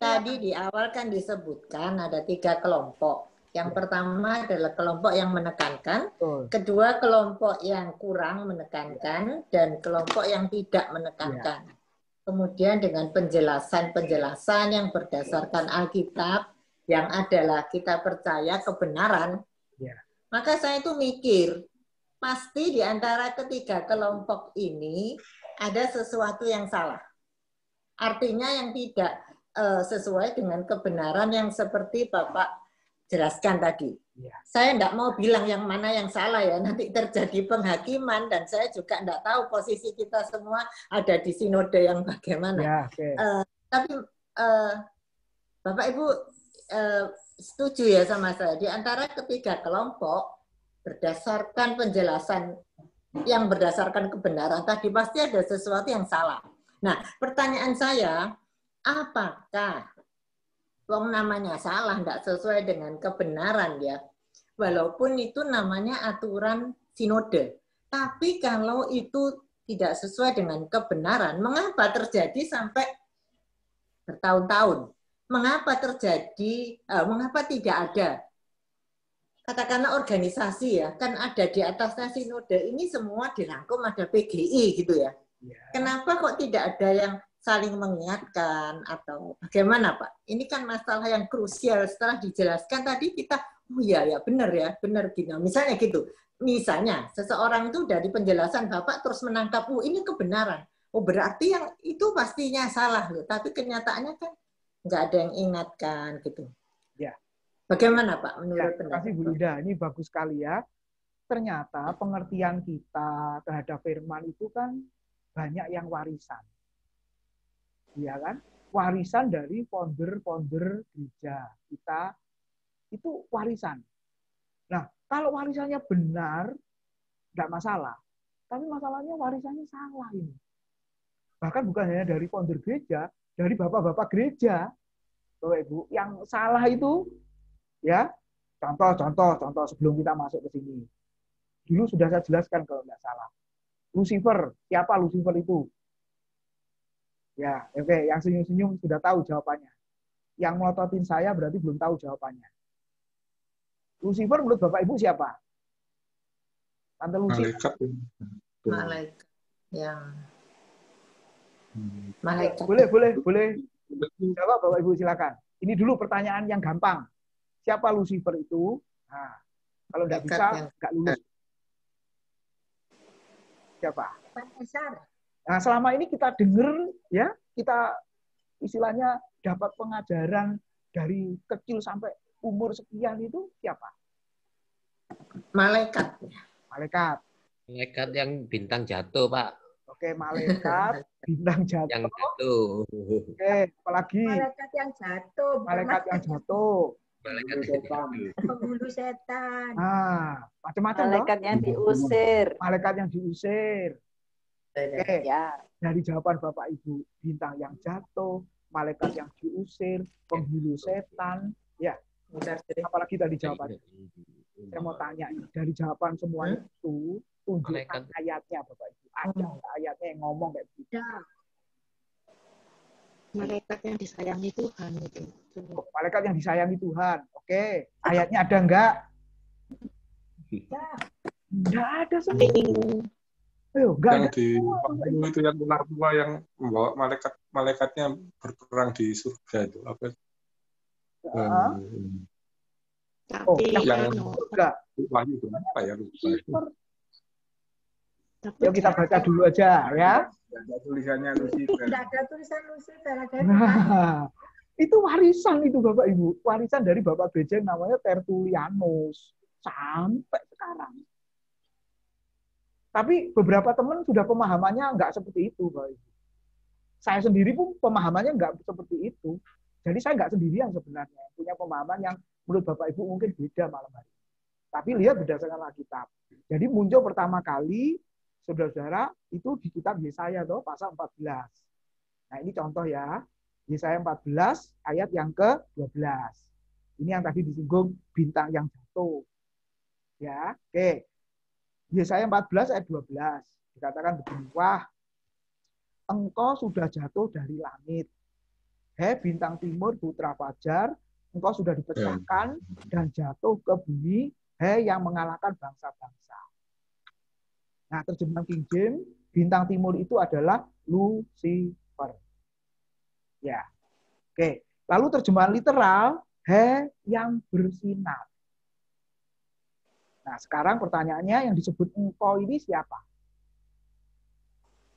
Tadi di awal kan disebutkan ada 3 kelompok. Yang pertama adalah kelompok yang menekankan, kedua kelompok yang kurang menekankan, dan kelompok yang tidak menekankan. Kemudian dengan penjelasan-penjelasan yang berdasarkan Alkitab, yang adalah kita percaya kebenaran, maka saya itu mikir, pasti di antara ketiga kelompok ini ada sesuatu yang salah. Artinya yang tidak sesuai dengan kebenaran yang seperti Bapak jelaskan tadi. Saya tidak mau bilang yang mana yang salah ya, nanti terjadi penghakiman dan saya juga tidak tahu posisi kita semua ada di sinode yang bagaimana. Tapi Bapak Ibu setuju ya sama saya, di antara ketiga kelompok berdasarkan penjelasan yang berdasarkan kebenaran tadi pasti ada sesuatu yang salah. Nah, pertanyaan saya, apakah namanya salah, tidak sesuai dengan kebenaran ya, walaupun itu namanya aturan sinode. Tapi kalau itu tidak sesuai dengan kebenaran, mengapa terjadi sampai bertahun-tahun? Mengapa terjadi, mengapa tidak ada? Katakanlah organisasi ya, kan ada di atasnya sinode, ini semua dirangkum ada PGI gitu ya. Kenapa kok tidak ada yang saling mengingatkan atau bagaimana Pak? Ini kan masalah yang krusial, setelah dijelaskan tadi kita, oh iya ya benar gini. Misalnya gitu, misalnya seseorang itu dari penjelasan Bapak terus menangkap, oh ini kebenaran. Oh berarti yang itu pastinya salah loh, tapi kenyataannya kan nggak ada yang ingatkan gitu. Ya. Bagaimana Pak menurut pendapat? Terima kasih Bu Linda, ini bagus sekali ya. ternyata pengertian kita terhadap firman itu kan banyak yang warisan. Iya kan? Warisan dari founder-founder gereja kita itu warisan. Nah, kalau warisannya benar, tidak masalah. Tapi masalahnya warisannya salah ini. Bahkan bukan hanya dari founder gereja, dari bapak-bapak gereja, Bapak Ibu, yang salah itu, ya, contoh sebelum kita masuk ke sini. Dulu sudah saya jelaskan kalau tidak salah. Lucifer, siapa Lucifer itu? Ya, oke, yang senyum-senyum sudah tahu jawabannya. Yang melototin saya berarti belum tahu jawabannya. Lucifer menurut Bapak Ibu siapa? Tante Lucy. Malaikat yang malaikat. Boleh. Jawab Bapak Ibu silakan. Ini dulu pertanyaan yang gampang. Siapa Lucifer itu? Nah, kalau tidak bisa, nggak lulus. Siapa? Nah, selama ini kita dengar, ya, kita istilahnya dapat pengajaran dari kecil sampai umur sekian itu siapa? Malaikat. Malaikat yang bintang jatuh, Pak. Oke, malaikat bintang jatuh. Yang jatuh. Oke, apalagi? Malaikat yang jatuh. Malaikat yang jatuh. Malaikat setan. Penghulu setan. Nah, macam-macam. Malaikat yang diusir. Malaikat yang diusir. Oke, ya. Dari jawaban Bapak Ibu, bintang yang jatuh, malaikat yang diusir, penghulu setan, ya. Apalagi tadi jawabannya. Saya mau tanya, dari jawaban semua itu, tunjukkan ayatnya Bapak Ibu. Ada ayatnya yang ngomong kayak begitu. Malaikat yang disayangi Tuhan itu. Malaikat yang disayangi Tuhan. Oke, ayatnya ada enggak? Enggak ada semua. Ayo, yang di waktu itu yang ular tua yang membawa malaikatnya berperang di surga itu apa? Yang enggak. Wahyu berapa ya lupa. Yuk kita baca dulu aja ya. Ada tulisannya Lucifer. Tidak ada tulisan Lucifer. Nah, itu warisan itu Bapak Ibu. Warisan dari Bapak gereja yang namanya Tertullianus. Sampai sekarang. Tapi beberapa teman sudah pemahamannya enggak seperti itu, Bapak Ibu. Saya sendiri pun pemahamannya enggak seperti itu. Jadi saya enggak sendirian sebenarnya. Punya pemahaman yang menurut Bapak Ibu mungkin beda malam hari. Tapi lihat berdasarkan Alkitab. Jadi muncul pertama kali, saudara-saudara, itu di kitab Yesaya tuh, pasal 14. Nah ini contoh ya. Yesaya 14 ayat yang ke-12. Ini yang tadi disinggung bintang yang jatuh. Ya, oke. Yesaya 14 ayat 12 dikatakan begini, wah, engkau sudah jatuh dari langit. Hei bintang timur putra fajar, engkau sudah dipecahkan dan jatuh ke bumi, hei yang mengalahkan bangsa-bangsa. Nah, terjemahan King James, bintang timur itu adalah Lucifer. Ya. Oke. Lalu terjemahan literal, hei yang bersinar. Nah, sekarang pertanyaannya yang disebut engkau ini siapa?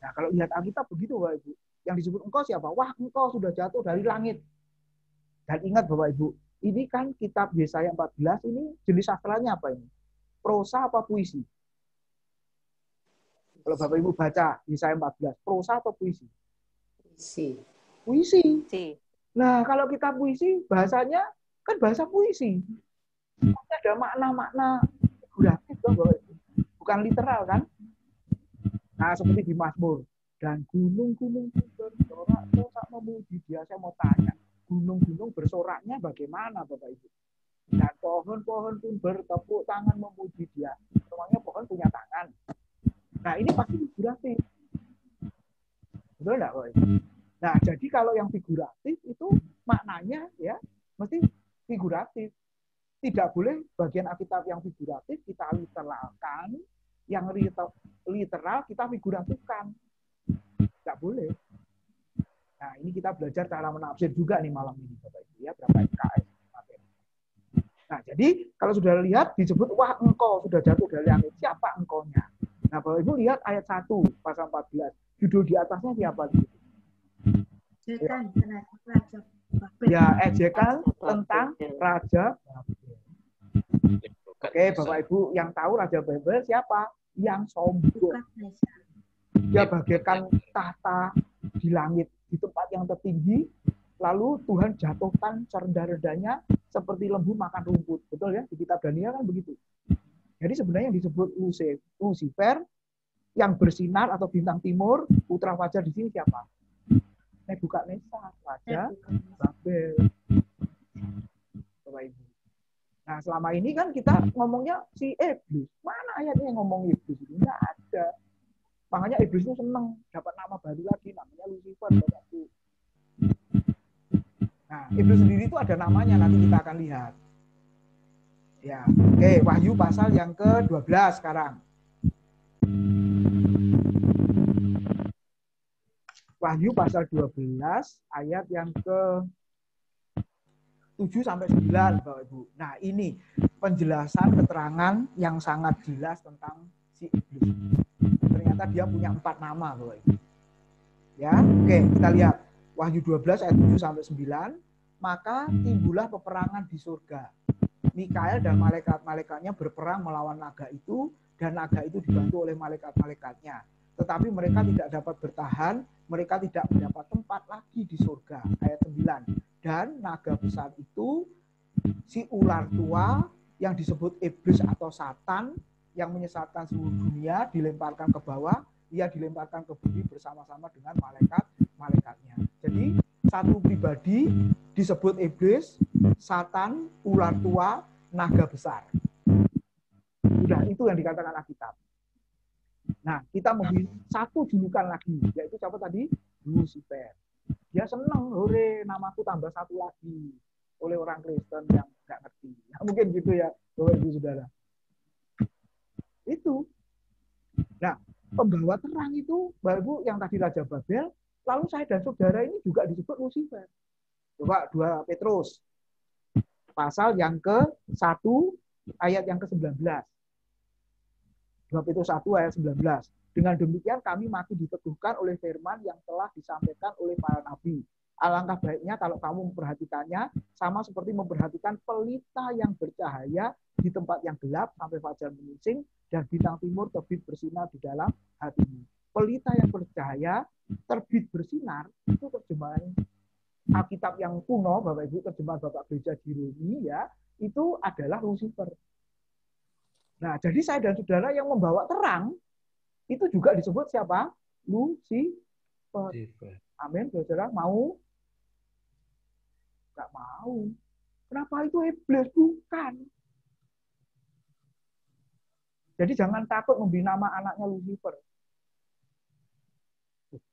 Nah, kalau lihat Alkitab begitu, Bapak Ibu. Yang disebut engkau siapa? Wah, engkau sudah jatuh dari langit. Dan ingat, Bapak Ibu, ini kan kitab Yesaya 14, ini jenis sastranya apa ini? Prosa apa puisi? Kalau Bapak Ibu baca Yesaya 14, prosa atau puisi? Puisi. Nah, kalau kita puisi, bahasanya kan bahasa puisi. Ada makna-makna figuratif, bukan literal kan? Nah, seperti di Mazmur. Dan gunung-gunung bersorak memuji dia. Saya mau tanya, gunung-gunung bersoraknya bagaimana, Bapak Ibu? Dan pohon-pohon pun bertepuk tangan memuji dia. Semuanya pohon punya tangan. Nah, ini pasti figuratif. Betul enggak, Bapak Ibu? Nah, jadi kalau yang figuratif itu maknanya ya mesti figuratif. Tidak boleh bagian Alkitab yang figuratif kita literalkan, yang literal kita figuratifkan. Tidak boleh. Nah, ini kita belajar cara menafsir juga nih malam ini, Bapak Ibu ya, berapa SKS. Nah, jadi kalau sudah lihat disebut wah engkau sudah jatuh dari langit. Siapa engkaunya? Nah, Bapak Ibu lihat ayat 1 pasal 14. Judul di atasnya siapa di situ? Ejekan Raja Babel. Ya, ejekan tentang Raja Babel. Oke, Bapak Ibu yang tahu Raja Babel siapa? Yang sombong. Dia bagaikan tahta di langit, di tempat yang tertinggi, lalu Tuhan jatuhkan serendah-rendahnya seperti lembu makan rumput. Betul ya? Di kitab Daniel kan begitu. Jadi sebenarnya yang disebut Lucifer, yang bersinar atau bintang timur, putra fajar di sini siapa? Nebukadnezar, Raja Babel. Bapak Ibu. Nah, selama ini kan kita ngomongnya si iblis. Mana ayatnya yang ngomong iblis? Nggak ada. Makanya iblis itu senang dapat nama baru lagi, namanya Lucifer. Nah, iblis sendiri itu ada namanya, nanti kita akan lihat. Ya, oke, Wahyu pasal yang ke-12 sekarang. Wahyu pasal 12 ayat yang ke-7 sampai 9, Bapak Ibu. Nah, ini penjelasan keterangan yang sangat jelas tentang si iblis. Ternyata dia punya 4 nama, Bapak Ibu. Ya, oke, kita lihat Wahyu 12 ayat 7 sampai 9. Maka timbullah peperangan di surga. Mikael dan malaikat-malaikatnya berperang melawan naga itu, dan naga itu dibantu oleh malaikat-malaikatnya. Tetapi mereka tidak dapat bertahan, mereka tidak mendapat tempat lagi di surga. Ayat 9. Dan naga besar itu, si ular tua yang disebut iblis atau Satan, yang menyesatkan seluruh dunia, dilemparkan ke bawah, ia dilemparkan ke bumi bersama-sama dengan malaikat-malaikatnya. Jadi satu pribadi disebut iblis, Satan, ular tua, naga besar. Sudah, itu yang dikatakan Alkitab. Nah, kita memberi satu julukan lagi, yaitu siapa tadi? Lucifer. Dia senang, hore, namaku tambah satu lagi oleh orang Kristen yang nggak ngerti. Nah, mungkin gitu ya, Bapak Ibu Saudara. Itu. Nah, pembawa terang itu, Bapak Ibu, yang tadi Raja Babel, lalu saya dan saudara ini juga disebut Lucifer. Coba 2 Petrus pasal yang ke-1 ayat yang ke-19. 2 Petrus 1 ayat 19. Dengan demikian kami makin diteguhkan oleh firman yang telah disampaikan oleh para nabi. Alangkah baiknya kalau kamu memperhatikannya sama seperti memperhatikan pelita yang bercahaya di tempat yang gelap sampai fajar menyingsing dan bintang timur terbit bersinar di dalam hatimu. Pelita yang bercahaya terbit bersinar itu terjemahan Alkitab yang kuno, Bapak Ibu, terjemahan Bapak Gereja Jerome ya, itu adalah Lucifer. Nah, jadi saya dan saudara yang membawa terang itu juga disebut siapa? Lucifer. Amin, saudara. Mau? Enggak mau. Kenapa itu iblis? Bukan. Jadi jangan takut memberi nama anaknya Lucifer.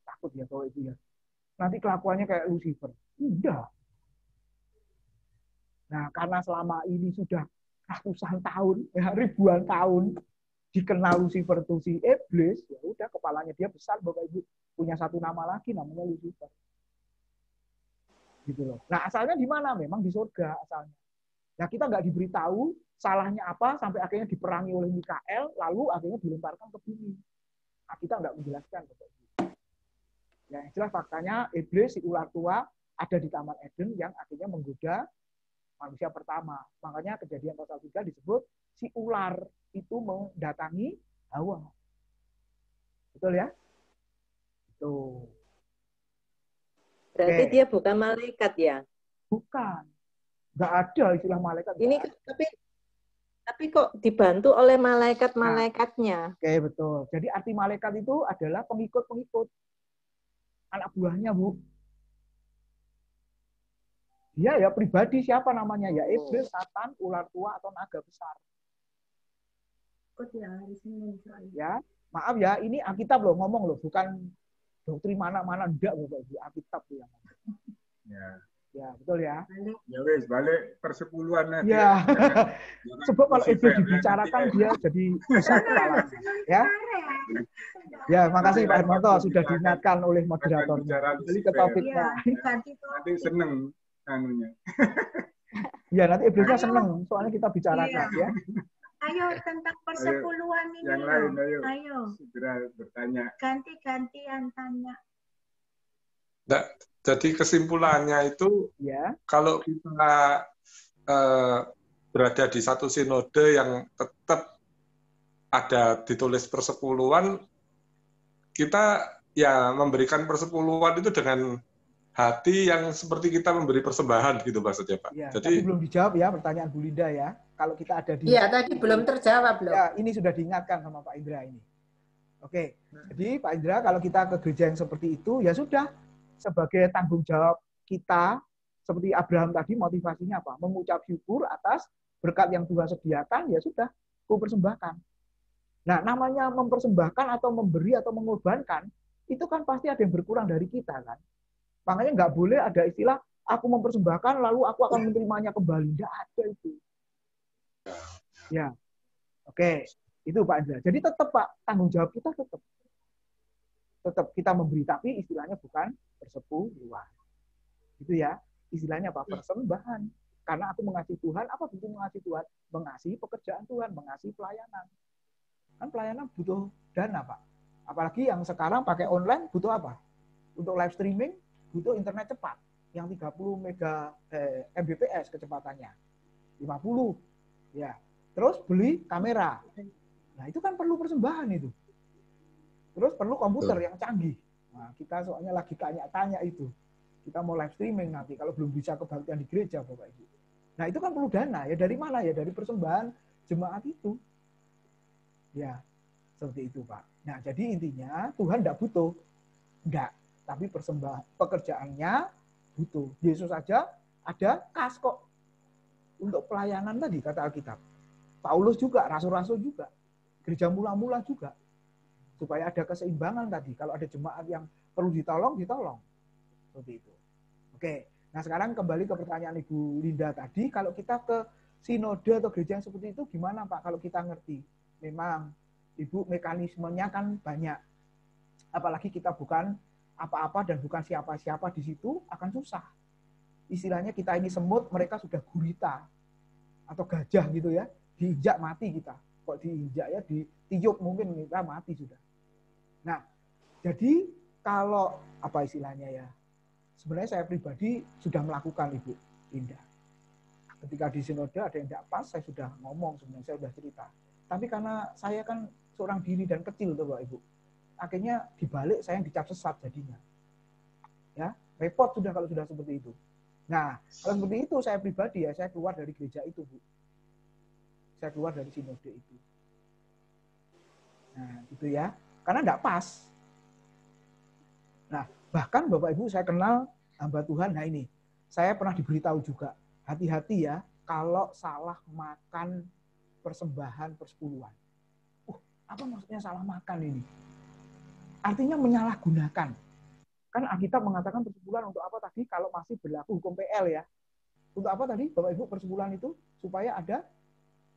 Takut ya kalau itu ya. Nanti kelakuannya kayak Lucifer. Tidak. Nah, karena selama ini sudah ratusan tahun, ya, ribuan tahun dikenal Lucifer itu si iblis, ya udah kepalanya dia besar, Bapak Ibu, punya satu nama lagi namanya Lucifer. Gitu loh. Nah, asalnya di mana? Memang di surga asalnya. Nah, kita nggak diberitahu salahnya apa sampai akhirnya diperangi oleh Mikael, lalu akhirnya dilemparkan ke bumi. Nah, kita nggak menjelaskan, Bapak Ibu. Ya, yang jelas faktanya iblis si ular tua ada di Taman Eden yang akhirnya menggoda manusia pertama. Makanya Kejadian pasal 3 disebut si ular itu mendatangi Hawa. Betul ya? Tuh. Berarti dia bukan malaikat ya? Bukan. Nggak ada istilah malaikat. Ini tapi kok dibantu oleh malaikat-malaikatnya? Oke, betul. Jadi arti malaikat itu adalah pengikut-pengikut. Anak buahnya, Bu. Dia ya pribadi siapa namanya? Ya iblis, Satan, ular tua, atau naga besar. Ya, maaf ya, ini Alkitab loh ngomong loh, bukan doktrin mana-mana, enggak Bapak Ibu, Alkitab tuh yang ngomong. Ya. Ya, betul ya. Ya wes, balik persepuluhan nanti. Ya. Sebab kalau itu dibicarakan dia jadi besar kepalanya. Ya. Ya, makasih Pak Hermanto sudah diingatkan oleh moderatornya. Jadi ke topiknya. Nanti seneng anunya. Ya, nanti iblisnya seneng soalnya kita bicarakan ya. Ayo tentang persepuluhan ini. Yang lain ayo. Segera bertanya. Ganti-gantian tanya. Nah, jadi kesimpulannya itu ya. Kalau kita berada di satu sinode yang tetap ada ditulis persepuluhan, kita ya memberikan persepuluhan itu dengan hati yang seperti kita memberi persembahan gitu maksudnya Pak. Ya, jadi tadi belum dijawab ya pertanyaan Bu Linda ya. Kalau kita ada di Iya, tadi belum terjawab loh. Ya, ini sudah diingatkan sama Pak Indra ini. Oke. Jadi Pak Indra kalau kita ke gereja yang seperti itu ya sudah sebagai tanggung jawab kita seperti Abraham tadi motivasinya apa? Mengucap syukur atas berkat yang Tuhan sediakan ya sudah ku persembahkan. Nah, namanya mempersembahkan atau memberi atau mengorbankan itu kan pasti ada yang berkurang dari kita kan. Makanya nggak boleh ada istilah aku mempersembahkan lalu aku akan menerimanya kembali. Nggak ada itu. Ya, oke, itu Pak Indra. Jadi tetap Pak, tanggung jawab kita tetap kita memberi, tapi istilahnya bukan persepuluhan. Itu ya, istilahnya apa? Persembahan. Karena aku mengasihi Tuhan, apa bentuk mengasihi Tuhan? Mengasihi pekerjaan Tuhan, mengasihi pelayanan. Kan pelayanan butuh dana Pak. Apalagi yang sekarang pakai online butuh apa? Untuk live streaming butuh internet cepat yang 30 Mbps kecepatannya. 50 ya. Terus beli kamera. Nah, itu kan perlu persembahan itu. Terus perlu komputer yang canggih. Nah, kita soalnya lagi tanya-tanya itu. Kita mau live streaming nanti kalau belum bisa kebaktian di gereja Bapak Ibu. Nah, itu kan perlu dana. Ya dari mana? Ya dari persembahan jemaat itu. Ya, seperti itu, Pak. Nah, jadi intinya Tuhan tidak butuh. Enggak. Tapi persembahan pekerjaannya butuh. Yesus saja ada kas kok untuk pelayanan tadi kata Alkitab. Paulus juga, rasul-rasul juga. Gereja mula-mula juga. Supaya ada keseimbangan tadi. Kalau ada jemaat yang perlu ditolong, ditolong. Seperti itu. Oke. Nah, sekarang kembali ke pertanyaan Ibu Linda tadi. Kalau kita ke sinode atau gereja yang seperti itu, gimana Pak kalau kita ngerti? Memang, Ibu, mekanismenya kan banyak. Apalagi kita bukan apa-apa dan bukan siapa-siapa di situ, akan susah. Istilahnya kita ini semut, mereka sudah gurita. Atau gajah gitu ya. Diinjak mati kita. Kok diinjak ya, ditiup mungkin kita mati sudah. Nah, jadi kalau apa istilahnya ya, sebenarnya saya pribadi sudah melakukan Ibu Linda. Ketika di sinode ada yang tidak pas, saya sudah ngomong sebenarnya, saya sudah cerita. Tapi karena saya kan seorang diri dan kecil tuh Bapak Ibu. Akhirnya dibalik saya yang dicap sesat jadinya. Ya, repot sudah kalau sudah seperti itu. Nah, kalau seperti itu saya pribadi ya, saya keluar dari gereja itu, Bu. Saya keluar dari sinode itu. Nah, gitu ya. Karena enggak pas. Nah, bahkan Bapak Ibu saya kenal hamba Tuhan, nah ini. Saya pernah diberitahu juga, hati-hati ya kalau salah makan persembahan persepuluhan. Apa maksudnya salah makan ini? Artinya menyalahgunakan. Kan Alkitab mengatakan persepuluhan untuk apa tadi? Kalau masih berlaku hukum PL ya. Untuk apa tadi Bapak Ibu persepuluhan itu? Supaya ada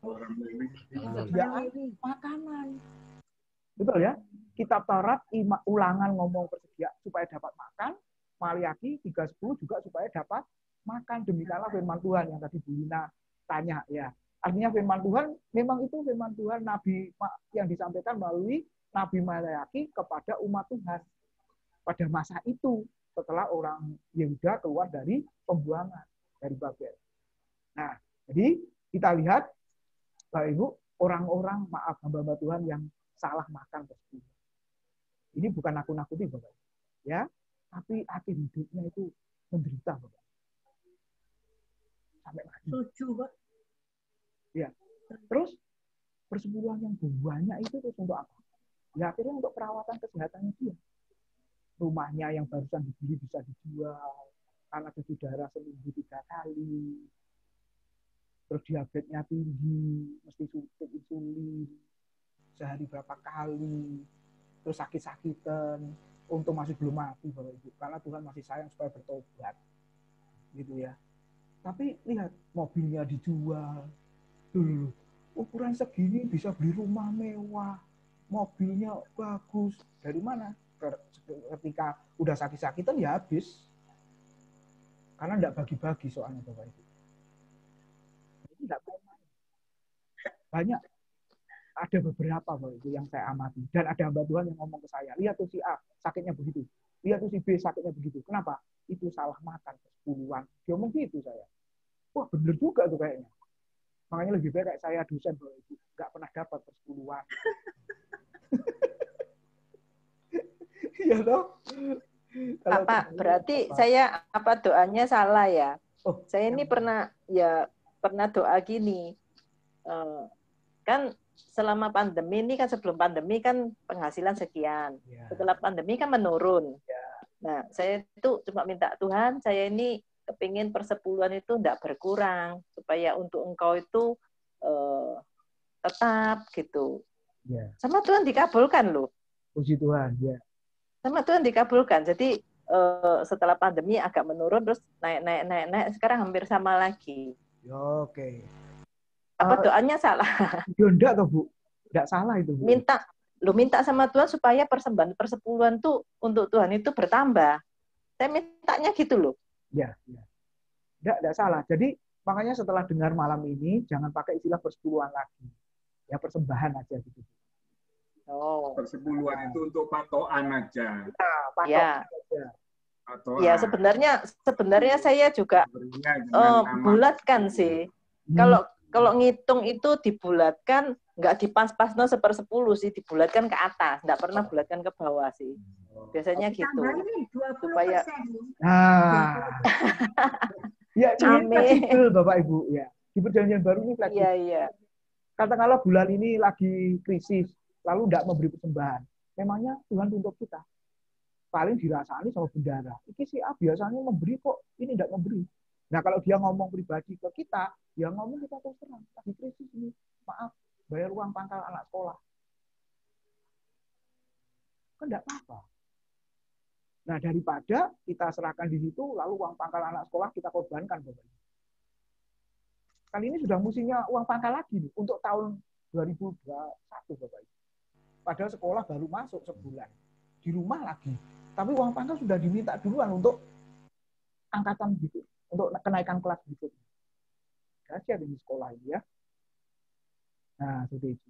persediaan makanan. Betul ya? Kitab Taurat ulangan ngomong persediaan supaya dapat makan. Maliaki 3:10 juga supaya dapat makan. Demikianlah firman Tuhan yang tadi Bu Lina tanya ya. Artinya firman Tuhan, memang itu firman Tuhan Nabi yang disampaikan melalui Nabi Maliaki kepada umat Tuhan. Pada masa itu, setelah orang Yehuda keluar dari pembuangan, dari Babel. Nah, jadi kita lihat, Bapak Ibu, orang-orang, maaf, hamba-hamba Tuhan yang salah makan tersebut. Ini bukan nakut-nakuti, Bapak Ibu. Ya, tapi akhir hidupnya itu menderita, Bapak. Sampai mati. Setuju, Pak. Ya. Terus persepuluhan yang banyak itu terus untuk apa? Ya akhirnya untuk perawatan kesehatannya dia. Rumahnya yang barusan dibeli bisa dijual, karena cuci darah seminggu 3 kali. Terus diabetesnya tinggi, mesti suntik insulin sehari berapa kali. Terus sakit-sakitan, untung masih belum mati Bapak Ibu, karena Tuhan masih sayang supaya bertobat. Gitu ya. Tapi lihat mobilnya dijual. Dulu ukuran segini bisa beli rumah mewah, mobilnya bagus. Dari mana? Ketika udah sakit-sakitan ya habis. Karena enggak bagi-bagi soalnya Bapak Ibu. Ini enggak main-main. Banyak. Ada beberapa Bapak Ibu yang saya amati. Dan ada hamba Tuhan yang ngomong ke saya, lihat tuh si A sakitnya begitu. Lihat tuh si B sakitnya begitu. Kenapa? Itu salah makan persepuluhan. Dia ngomong gitu saya. Wah bener juga tuh kayaknya. Makanya lebih baik kayak saya dosen, Bapak Ibu. Nggak pernah dapat persepuluhan. Iya toh? Pak, berarti saya doanya salah ya? Saya ini pernah doa gini. Kan selama pandemi ini kan, sebelum pandemi kan penghasilan sekian. Setelah pandemi kan menurun. Nah, saya itu cuma minta Tuhan, saya ini kepingin persepuluhan itu tidak berkurang supaya untuk Engkau itu tetap gitu. Sama Tuhan dikabulkan loh. Puji Tuhan, ya. Sama Tuhan dikabulkan. Jadi setelah pandemi agak menurun, terus naik, sekarang hampir sama lagi. Oke. Apa doanya salah? Ya enggak toh, Bu. Enggak salah itu, Bu. Minta sama Tuhan supaya persembahan persepuluhan tuh untuk Tuhan itu bertambah. Saya mintanya gitu loh. Ya. Enggak salah. Jadi makanya setelah dengar malam ini jangan pakai istilah persepuluhan lagi. Ya persembahan aja gitu. Persepuluhan itu untuk patokan aja. Patokan. Ya sebenarnya saya juga bulatkan sih. Kalau ngitung itu dibulatkan, nggak dipas-pasno 1/10 sih, dibulatkan ke atas, nggak pernah bulatkan ke bawah sih. Biasanya gitu. Supaya ya ini fleksibel Bapak Ibu ya. Di perjanjian baru ini fleksibel. Iya. Katakanlah bulan ini lagi krisis, lalu nggak memberi persembahan. Memangnya Tuhan tuntut kita. Paling dirasani sama bendara. Iki si A biasanya memberi kok, ini nggak memberi. Nah kalau dia ngomong pribadi ke kita, dia ngomong kita terus terang. Lagi krisis ini, maaf, bayar uang pangkal anak sekolah. Kan nggak apa-apa. Nah daripada kita serahkan di situ, lalu uang pangkal anak sekolah kita korbankan, Bapak Ibu. Kali ini sudah musimnya uang pangkal lagi nih, untuk tahun 2021, Bapak Ibu. Padahal sekolah baru masuk sebulan. Di rumah lagi. Tapi uang pangkal sudah diminta duluan untuk angkatan gitu, untuk kenaikan kelas berikutnya. Kasihan ini sekolah ini ya. Nah, seperti itu.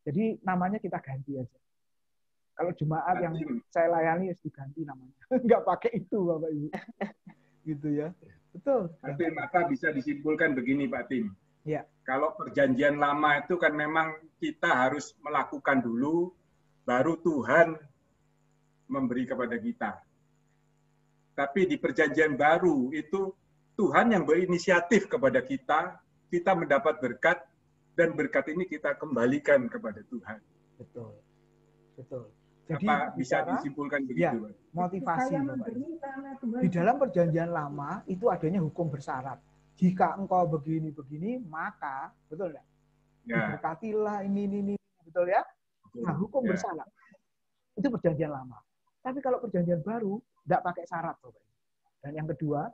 Jadi namanya kita ganti aja. Kalau jemaat yang saya layani harus diganti namanya. Enggak pakai itu, Bapak Ibu. Gitu ya. Betul. Tapi maka bisa disimpulkan begini, Pak Tim. Ya. Kalau perjanjian lama itu kan memang kita harus melakukan dulu, baru Tuhan memberi kepada kita. Tapi di perjanjian baru itu Tuhan yang berinisiatif kepada kita, kita mendapat berkat, dan berkat ini kita kembalikan kepada Tuhan. Betul. Jadi apa bisa disimpulkan begitu? Ya, motivasi Bapak. Di dalam perjanjian lama itu adanya hukum bersyarat. Jika engkau begini-begini, maka betul enggak? Ya. Diberkatilah ini, betul ya? Betul. Nah, hukum bersyarat. Itu perjanjian lama. Tapi kalau perjanjian baru, enggak pakai syarat, Bapak. Dan yang kedua,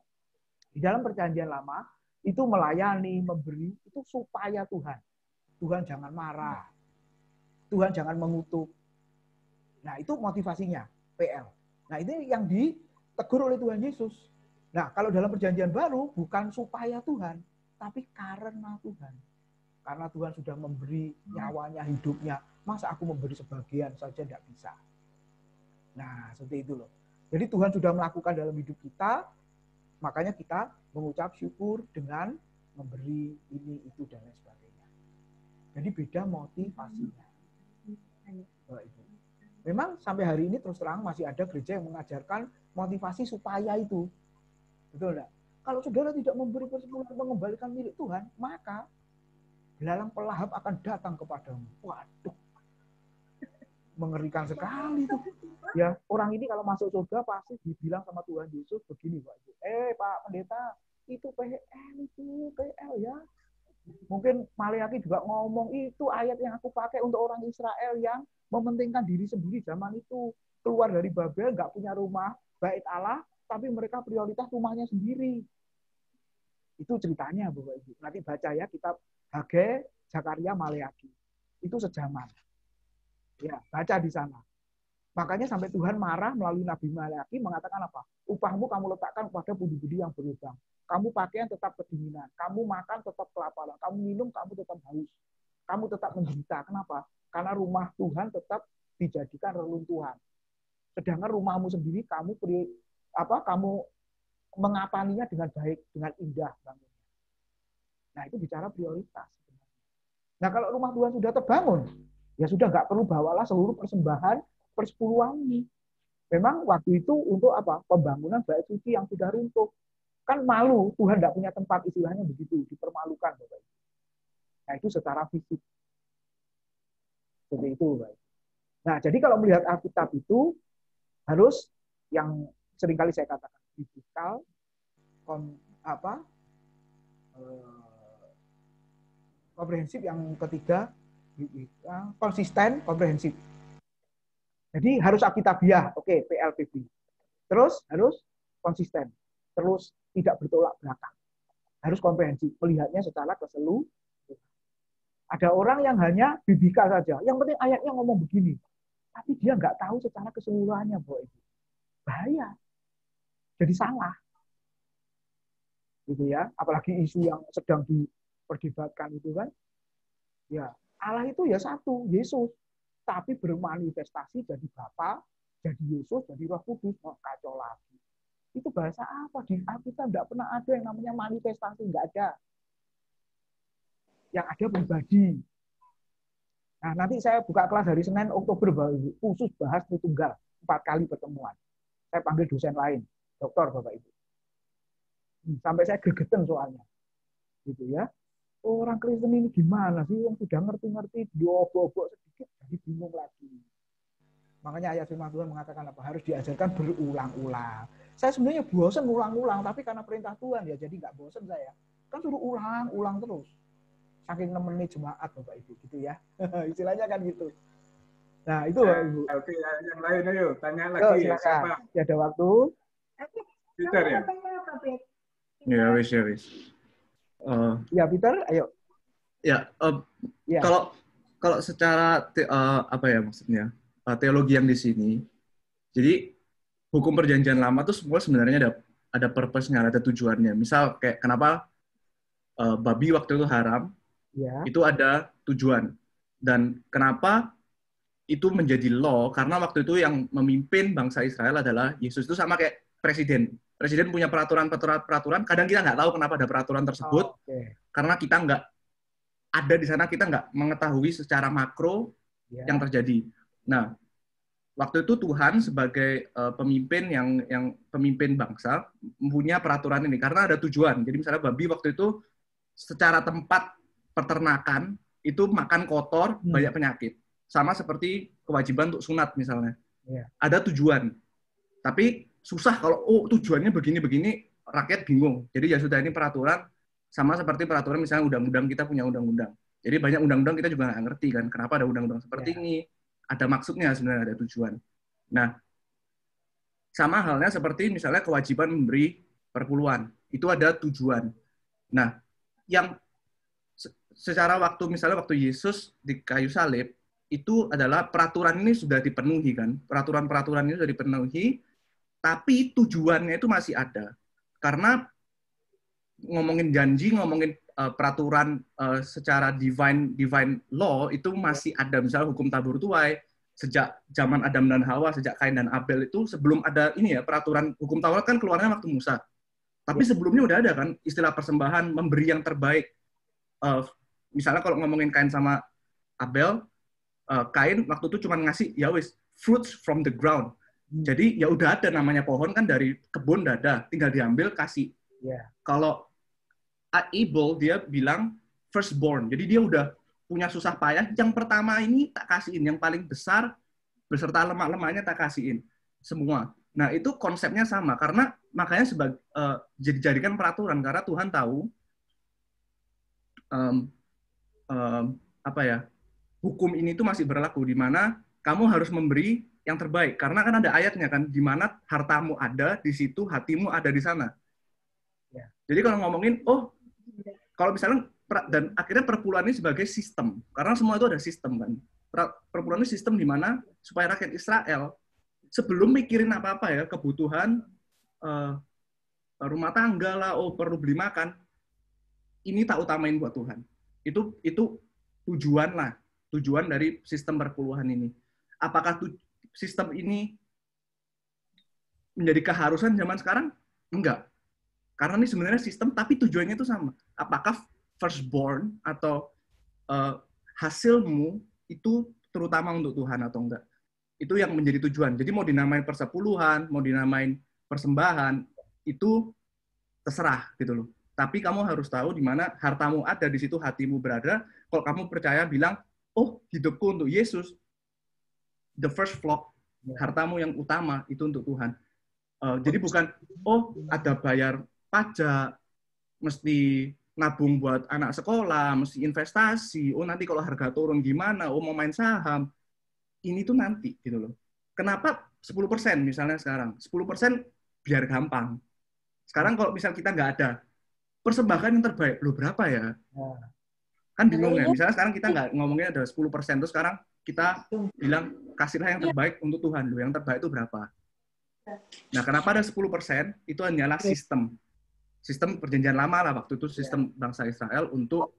di dalam perjanjian lama, itu melayani, memberi, itu supaya Tuhan jangan marah. Tuhan jangan mengutuk. Nah, itu motivasinya, PL. Nah, ini yang ditegur oleh Tuhan Yesus. Nah, kalau dalam perjanjian baru, bukan supaya Tuhan, tapi karena Tuhan. Karena Tuhan sudah memberi nyawanya, hidupnya. Masa aku memberi sebagian saja tidak bisa. Nah, seperti itu loh. Jadi Tuhan sudah melakukan dalam hidup kita, makanya kita mengucap syukur dengan memberi ini, itu, dan lain sebagainya. Jadi beda motivasinya. Ibu. Memang sampai hari ini terus terang masih ada gereja yang mengajarkan motivasi supaya itu. Betul enggak? Kalau saudara tidak memberi persepuluhan mengembalikan milik Tuhan, maka belalang pelahap akan datang kepadamu. Waduh. Mengerikan sekali tuh. Ya, orang ini kalau masuk surga pasti dibilang sama Tuhan Yesus begini, Pak. Pak Pendeta, itu PL ya. Mungkin Maleaki juga ngomong itu ayat yang aku pakai untuk orang Israel yang mementingkan diri sendiri zaman itu. Keluar dari Babel, nggak punya rumah, bait Allah, tapi mereka prioritas rumahnya sendiri. Itu ceritanya, Bapak Ibu. Nanti baca ya kitab Hagai, Zakaria, Maleaki. Itu sejaman. Ya, baca di sana. Makanya sampai Tuhan marah melalui Nabi Maleaki mengatakan apa? Upahmu kamu letakkan pada budi-budi yang berlubang. Kamu pakaian tetap kedinginan. Kamu makan tetap kelaparan. Kamu minum, kamu tetap haus. Kamu tetap menderita. Kenapa? Karena rumah Tuhan tetap dijadikan reruntuhan. Sedangkan rumahmu sendiri kamu mengapaninya dengan baik, dengan indah. Nah, itu bicara prioritas. Nah, kalau rumah Tuhan sudah terbangun, ya sudah nggak perlu bawalah seluruh persembahan persepuluhan ini. Memang waktu itu untuk apa? Pembangunan bait suci yang sudah runtuh. Kan malu, Tuhan nggak punya tempat, istilahnya begitu, dipermalukan. Bapak. Nah, itu secara fisik. Seperti itu. Bapak. Nah, jadi kalau melihat Alkitab itu, harus yang seringkali saya katakan, biblikal, komprehensif, yang ketiga, konsisten, komprehensif. Jadi harus Alkitabiah, oke, PLPB. Terus harus konsisten, terus tidak bertolak belakang. Harus komprehensif, melihatnya secara keseluruhan. Ada orang yang hanya bibika saja, yang penting ayatnya ngomong begini, tapi dia nggak tahu secara keseluruhannya, Bapak Ibu. Bahaya, jadi salah, gitu ya. Apalagi isu yang sedang diperdebatkan itu kan, ya Allah itu ya satu, Yesus. Tapi bermanifestasi jadi Bapa, jadi Yesus, jadi Roh Kudus, oh, kacau lagi. Itu bahasa apa? Di Alkitab tidak pernah ada yang namanya manifestasi, nggak ada. Yang ada pribadi. Nah, nanti saya buka kelas hari Senin, Oktober, khusus bahas Tritunggal, 4 kali pertemuan. Saya panggil dosen lain, dokter, Bapak Ibu. Sampai saya gregetan soalnya. Gitu ya. Orang Kristen ini gimana sih yang sudah ngerti-ngerti diobok-obok sedikit jadi bingung lagi. Makanya ayat firman Tuhan mengatakan apa? Harus diajarkan berulang-ulang. Saya sebenarnya bosan ulang-ulang, tapi karena perintah Tuhan ya jadi nggak bosan saya. Kan suruh ulang-ulang terus. Saking nemeni jemaat Bapak Ibu gitu ya. Istilahnya kan gitu. Nah, itu Bapak Ibu. Oke, yang lain ayo tanya lagi ya, siapa? Ya, ada waktu. Peter ya? Ya, wis. Ya Peter, ayo. Ya, kalau secara apa ya maksudnya teologi yang di sini, jadi hukum perjanjian lama tuh semua sebenarnya ada purpose-nya, ada tujuannya. Misal kayak kenapa babi waktu itu haram, ya. Itu ada tujuan. Dan kenapa itu menjadi law, karena waktu itu yang memimpin bangsa Israel adalah Yesus. Itu sama kayak presiden. Presiden punya peraturan, kadang kita nggak tahu kenapa ada peraturan tersebut, karena kita nggak ada di sana, kita nggak mengetahui secara makro yang terjadi. Nah, waktu itu Tuhan sebagai pemimpin yang pemimpin bangsa punya peraturan ini, karena ada tujuan. Jadi misalnya babi waktu itu secara tempat peternakan, itu makan kotor, banyak penyakit. Sama seperti kewajiban untuk sunat misalnya. Ada tujuan. Tapi susah kalau tujuannya begini-begini, rakyat bingung. Jadi ya sudah, ini peraturan sama seperti peraturan misalnya undang-undang, kita punya undang-undang. Jadi banyak undang-undang kita juga nggak ngerti kan, kenapa ada undang-undang seperti ini. Ada maksudnya sebenarnya, ada tujuan. Nah, sama halnya seperti misalnya kewajiban memberi perpuluhan. Itu ada tujuan. Nah, yang secara waktu, misalnya waktu Yesus di kayu salib, itu adalah peraturan ini sudah dipenuhi kan. Peraturan-peraturan ini sudah dipenuhi, tapi tujuannya itu masih ada. Karena ngomongin janji, ngomongin peraturan secara divine law itu masih ada. Misalnya hukum tabur tuai, sejak zaman Adam dan Hawa, sejak Kain dan Abel itu, sebelum ada ini ya, peraturan hukum Taurat kan keluarnya waktu Musa. Tapi sebelumnya udah ada kan istilah persembahan, memberi yang terbaik. Misalnya kalau ngomongin Kain sama Abel, Kain waktu itu cuma ngasih, ya wis, fruits from the ground. Jadi ya udah ada namanya pohon kan dari kebun udah ada, tinggal diambil kasih. Kalau Abel dia bilang firstborn, jadi dia udah punya susah payah. Yang pertama ini tak kasihin, yang paling besar beserta lemak-lemaknya tak kasihin semua. Nah itu konsepnya sama, karena makanya dijadikan peraturan karena Tuhan tahu apa ya, hukum ini tuh masih berlaku di mana kamu harus memberi yang terbaik, karena kan ada ayatnya kan, di mana hartamu ada, di situ hatimu ada di sana. Jadi kalau ngomongin, kalau misalnya, dan akhirnya perpuluhan ini sebagai sistem, karena semua itu ada sistem kan. Perpuluhan ini sistem di mana supaya rakyat Israel sebelum mikirin apa-apa ya, kebutuhan rumah tangga lah, perlu beli makan, ini tak utamain buat Tuhan. Itu tujuan dari sistem perpuluhan ini. Apakah sistem ini menjadi keharusan zaman sekarang? Enggak. Karena ini sebenarnya sistem, tapi tujuannya itu sama. Apakah firstborn atau hasilmu itu terutama untuk Tuhan atau enggak. Itu yang menjadi tujuan. Jadi mau dinamain persepuluhan, mau dinamain persembahan, itu terserah gitu loh. Tapi kamu harus tahu di mana hartamu ada, di situ hatimu berada. Kalau kamu percaya bilang, oh hidupku untuk Yesus, the first flock, hartamu yang utama itu untuk Tuhan. Jadi bukan, oh ada bayar pajak, mesti nabung buat anak sekolah, mesti investasi, oh nanti kalau harga turun gimana, oh mau main saham. Ini tuh nanti gitu loh. Kenapa 10% misalnya sekarang? 10% biar gampang. Sekarang kalau misal kita nggak ada, persembahan yang terbaik, loh berapa ya? Kan bingung ya. Misalnya sekarang kita nggak ngomongin ada 10%, terus sekarang kita bilang kasihlah yang terbaik untuk Tuhan. Loh yang terbaik itu berapa? Nah kenapa ada 10%? Itu hanyalah sistem perjanjian lama lah waktu itu, sistem bangsa Israel untuk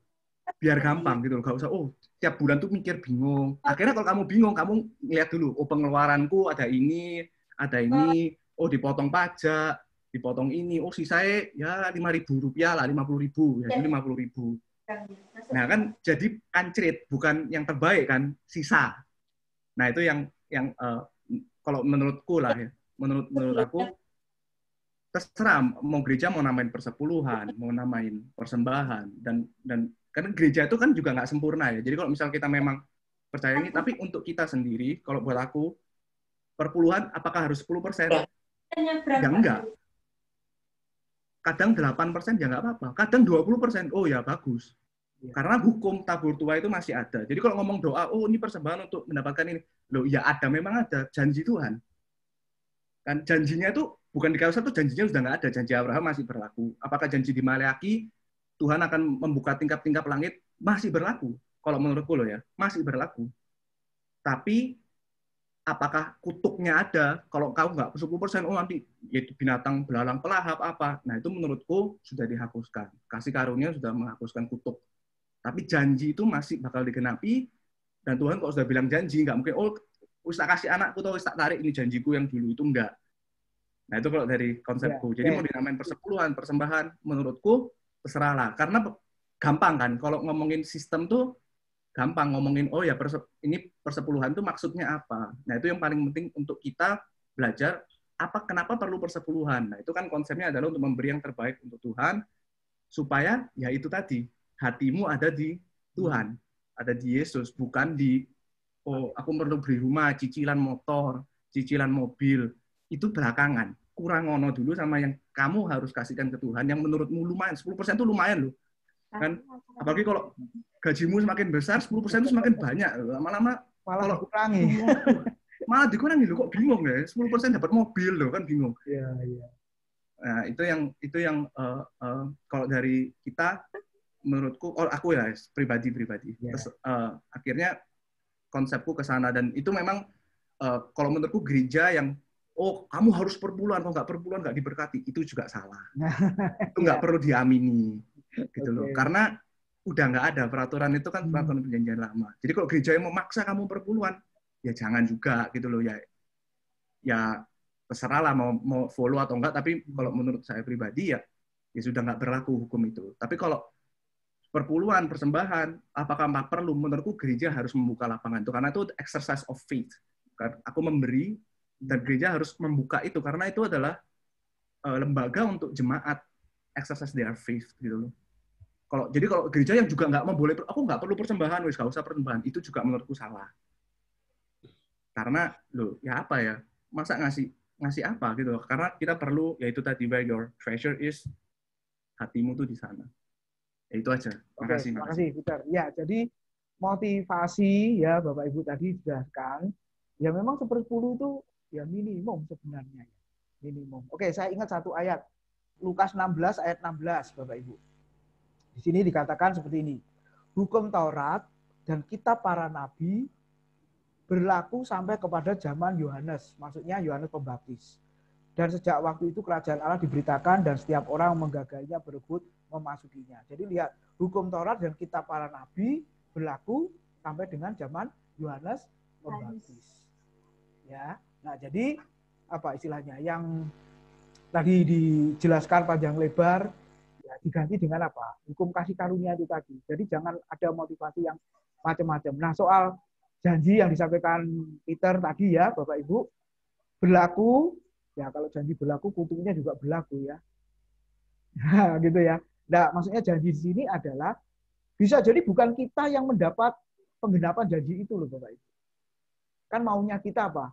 biar gampang gitu loh. Gak usah, oh tiap bulan tuh mikir bingung. Akhirnya kalau kamu bingung, kamu lihat dulu, oh pengeluaranku ada ini, oh dipotong pajak, dipotong ini, oh sisanya ya Rp5.000 lah, Rp50.000, ya jadi Rp50.000. Nah kan jadi ancrit, bukan yang terbaik kan, sisa. Nah itu yang kalau menurutku lah ya, menurut aku terserah mau gereja mau namain persepuluhan, mau namain persembahan, dan karena gereja itu kan juga nggak sempurna ya. Jadi kalau misal kita memang percaya ini, tapi untuk kita sendiri, kalau buat aku perpuluhan apakah harus 10%? Ya enggak. Kadang 8% ya nggak apa-apa. Kadang 20%, oh ya bagus. Karena hukum tabur tua itu masih ada. Jadi kalau ngomong doa, oh ini persembahan untuk mendapatkan ini. Loh ya ada, memang ada. Janji Tuhan. Kan janjinya itu, bukan di Kaisar itu janjinya sudah nggak ada. Janji Abraham masih berlaku. Apakah janji di Maleaki, Tuhan akan membuka tingkap-tingkap langit? Masih berlaku. Kalau menurutku loh ya, masih berlaku. Tapi apakah kutuknya ada? Kalau kau nggak 10%, oh nanti yaitu binatang belalang pelahap apa? Nah itu menurutku sudah dihapuskan. Kasih karunia sudah menghapuskan kutuk. Tapi janji itu masih bakal digenapi. Dan Tuhan kalau sudah bilang janji, nggak mungkin, oh tak kasih anakku atau tak tarik ini janjiku yang dulu, itu enggak. Nah itu kalau dari konsepku. Jadi mau dinamain persepuluhan, persembahan, menurutku terserahlah. Karena gampang kan, kalau ngomongin sistem tuh gampang ngomongin, oh ya ini persepuluhan tuh maksudnya apa. Nah itu yang paling penting untuk kita belajar, kenapa perlu persepuluhan. Nah itu kan konsepnya adalah untuk memberi yang terbaik untuk Tuhan, supaya ya itu tadi, hatimu ada di Tuhan, ada di Yesus, bukan di, oh aku perlu beli rumah, cicilan motor, cicilan mobil, itu belakangan. Kurang ngono dulu sama yang kamu harus kasihkan ke Tuhan, yang menurutmu lumayan, 10% itu lumayan loh. Kan apalagi kalau gajimu semakin besar, 10% itu semakin banyak. Lama-lama malah dikurangi. Malah dikurangi loh, kok bingung ya? 10% dapat mobil loh, kan bingung. Iya, iya. Nah, itu yang kalau dari kita, menurutku, aku ya pribadi. Yeah. Terus, akhirnya konsepku ke sana, dan itu memang kalau menurutku gereja yang oh kamu harus perpuluhan, kalau nggak perpuluhan nggak diberkati, itu juga salah. Itu nggak perlu diamini, gitu loh. Karena udah nggak ada peraturan itu kan peraturan perjanjian lama. Jadi kalau gereja yang memaksa kamu perpuluhan, ya jangan juga, gitu loh ya. Ya terserah lah mau follow atau enggak. Tapi kalau menurut saya pribadi ya sudah nggak berlaku hukum itu. Tapi kalau perpuluhan, persembahan, apakah perlu? Menurutku gereja harus membuka lapangan itu, karena itu exercise of faith. Aku memberi, dan gereja harus membuka itu, karena itu adalah lembaga untuk jemaat exercise their faith, gitu loh. Jadi kalau gereja yang juga nggak memboleh, aku nggak perlu persembahan, wis nggak usah persembahan, itu juga menurutku salah. Karena loh, ya apa ya, masa ngasih apa gitu? Karena kita perlu, yaitu tadi, where your treasure is, hatimu tuh di sana. Ya itu aja. Makasih. Terima kasih, Peter. Ya, jadi motivasi ya Bapak Ibu tadi jelaskan. Ya memang 10 itu ya minimum sebenarnya. Minimum. Oke, saya ingat satu ayat. Lukas 16 ayat 16, Bapak Ibu. Di sini dikatakan seperti ini. Hukum Taurat dan kitab para nabi berlaku sampai kepada zaman Yohanes. Maksudnya Yohanes Pembaptis. Dan sejak waktu itu kerajaan Allah diberitakan dan setiap orang menggagainya berebut memasukinya. Jadi lihat, hukum Taurat dan kitab para nabi berlaku sampai dengan zaman Yohanes Pembaptis. Ya. Nah, jadi apa istilahnya yang tadi dijelaskan panjang lebar, ya diganti dengan apa? Hukum kasih karunia itu tadi. Jadi jangan ada motivasi yang macam-macam. Nah, soal janji yang disampaikan Peter tadi ya, Bapak Ibu, berlaku, ya kalau janji berlaku, kutunya juga berlaku ya. Nah, gitu ya. Nah, maksudnya janji di sini adalah bisa jadi bukan kita yang mendapat penggenapan janji itu loh Bapak Ibu. Kan maunya kita apa?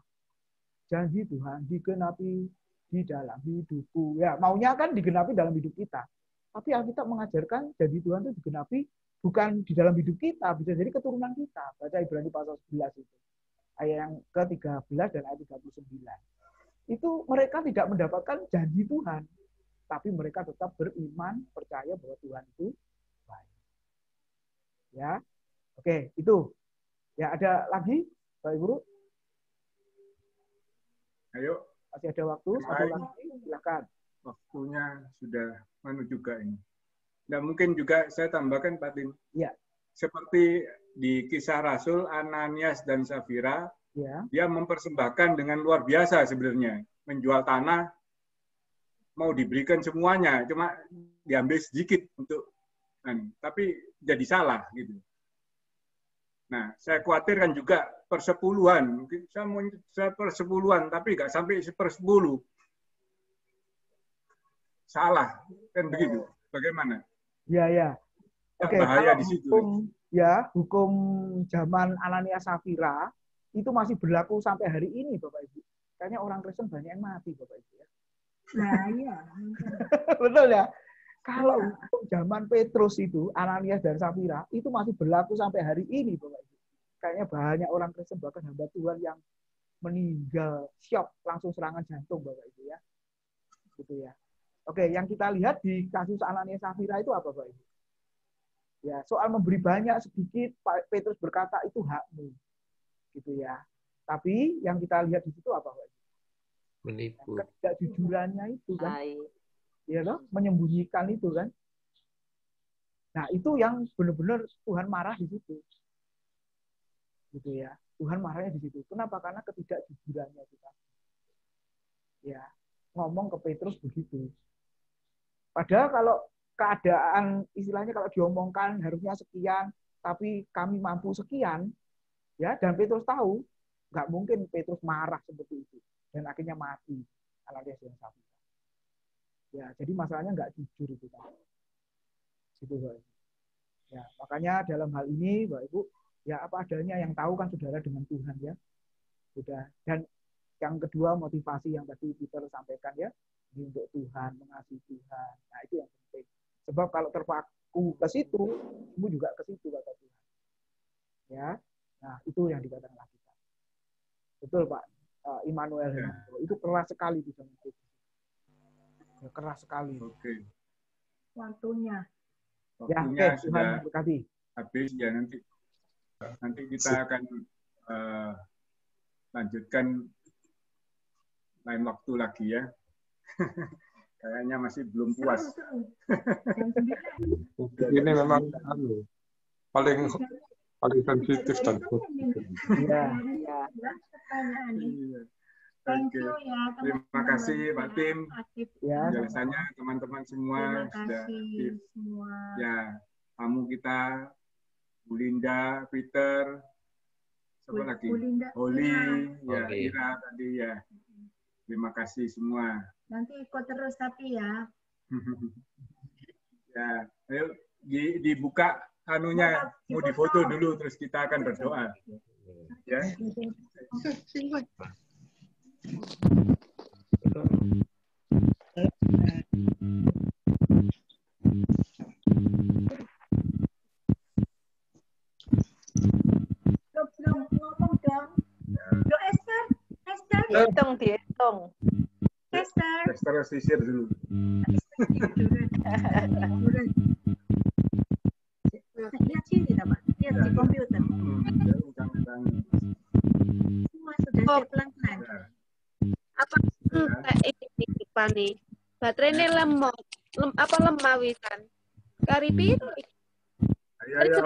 Janji Tuhan digenapi di dalam hidupku. Ya, maunya kan digenapi dalam hidup kita. Tapi Alkitab mengajarkan janji Tuhan itu digenapi bukan di dalam hidup kita, bisa jadi keturunan kita. Baca Ibrani pasal 11 itu. Ayat yang ke-13 dan ayat 39. Itu mereka tidak mendapatkan janji Tuhan, tapi mereka tetap beriman, percaya bahwa Tuhan itu baik. Ya. Oke, itu. Ya, ada lagi Bapak Ibu? Ayo. Masih ada waktu, satu lagi, silakan. Waktunya sudah juga ini. Dan mungkin juga saya tambahkan Pak Tim. Ya. Seperti di Kisah Rasul, Ananias dan Safira, ya. Dia mempersembahkan dengan luar biasa sebenarnya. Menjual tanah, mau diberikan semuanya, cuma diambil sedikit untuk, tapi jadi salah gitu. Nah, saya khawatirkan juga persepuluhan. Saya persepuluhan, tapi nggak sampai 1/10. Salah, kan begitu. Bagaimana? Ya. Oke, bahaya di situ. Hukum zaman Ananias Safira itu masih berlaku sampai hari ini, Bapak Ibu. Kayaknya orang Kristen banyak yang mati, Bapak Ibu ya. Nah, iya. Betul ya. Kalau zaman Petrus itu, Ananias dan Safira, itu masih berlaku sampai hari ini, Bapak Ibu. Kayaknya banyak orang Kristen, bahkan hamba Tuhan yang meninggal, syok, langsung serangan jantung, Bapak Ibu ya. Gitu ya. Oke, yang kita lihat di kasus Ananias Safira itu apa, Bapak Ibu? Ya, soal memberi banyak sedikit, Petrus berkata itu hakmu. Gitu ya. Tapi yang kita lihat di situ apa, Bapak Ibu? Menipu. Ketidakjujurannya itu kan. Ya loh, menyembunyikan itu kan. Nah, itu yang benar-benar Tuhan marah di situ. Gitu ya. Tuhan marahnya di situ. Kenapa? Karena ketidakjujurannya kita. Ya, ngomong ke Petrus begitu. Padahal kalau keadaan istilahnya kalau diomongkan harusnya sekian, tapi kami mampu sekian, ya, dan Petrus tahu, nggak mungkin Petrus marah seperti itu dan akhirnya mati. Ananias dan Safira. Ya, jadi masalahnya nggak jujur itu kan. Gitu, Bapak Ibu. Ya, makanya dalam hal ini, Bapak Ibu, ya apa adanya, yang tahu kan saudara dengan Tuhan ya. Sudah. Dan yang kedua motivasi yang tadi Peter sampaikan ya, ini untuk Tuhan, mengasihi Tuhan. Nah, itu yang penting. Sebab kalau terpaku ke situ, kamu juga ke situ kata Tuhan. Ya. Nah, itu yang dikatakan kita. Betul, Pak Immanuel. Ya. Itu keras sekali di zaman itu. Ya, keras sekali. Oke. Waktunya. Waktunya sudah habis ya, nanti kita akan lanjutkan lain waktu lagi ya. Kayaknya masih belum puas. Ini memang paling sensitif dan Thank you ya, terima kasih Pak Tim. Penjelasannya teman-teman semua sudah aktif. Ya, tamu kita Bu Linda, Peter, siapa lagi? Holly, ya, Ira tadi ya. Terima kasih semua. Nanti ikut terus tapi ya. Ya, ayo dibuka anunya, mau difoto dulu terus kita akan berdoa. Ya. Belum ngomong dong. Yo Esther. Dihitung. Esther sisir dulu. Lihat sini Pak. Lihat di komputer. Semua sudah pelan-pelan. Apa ini Pani? Baterainya lemah wisan. Karipi. Ayo,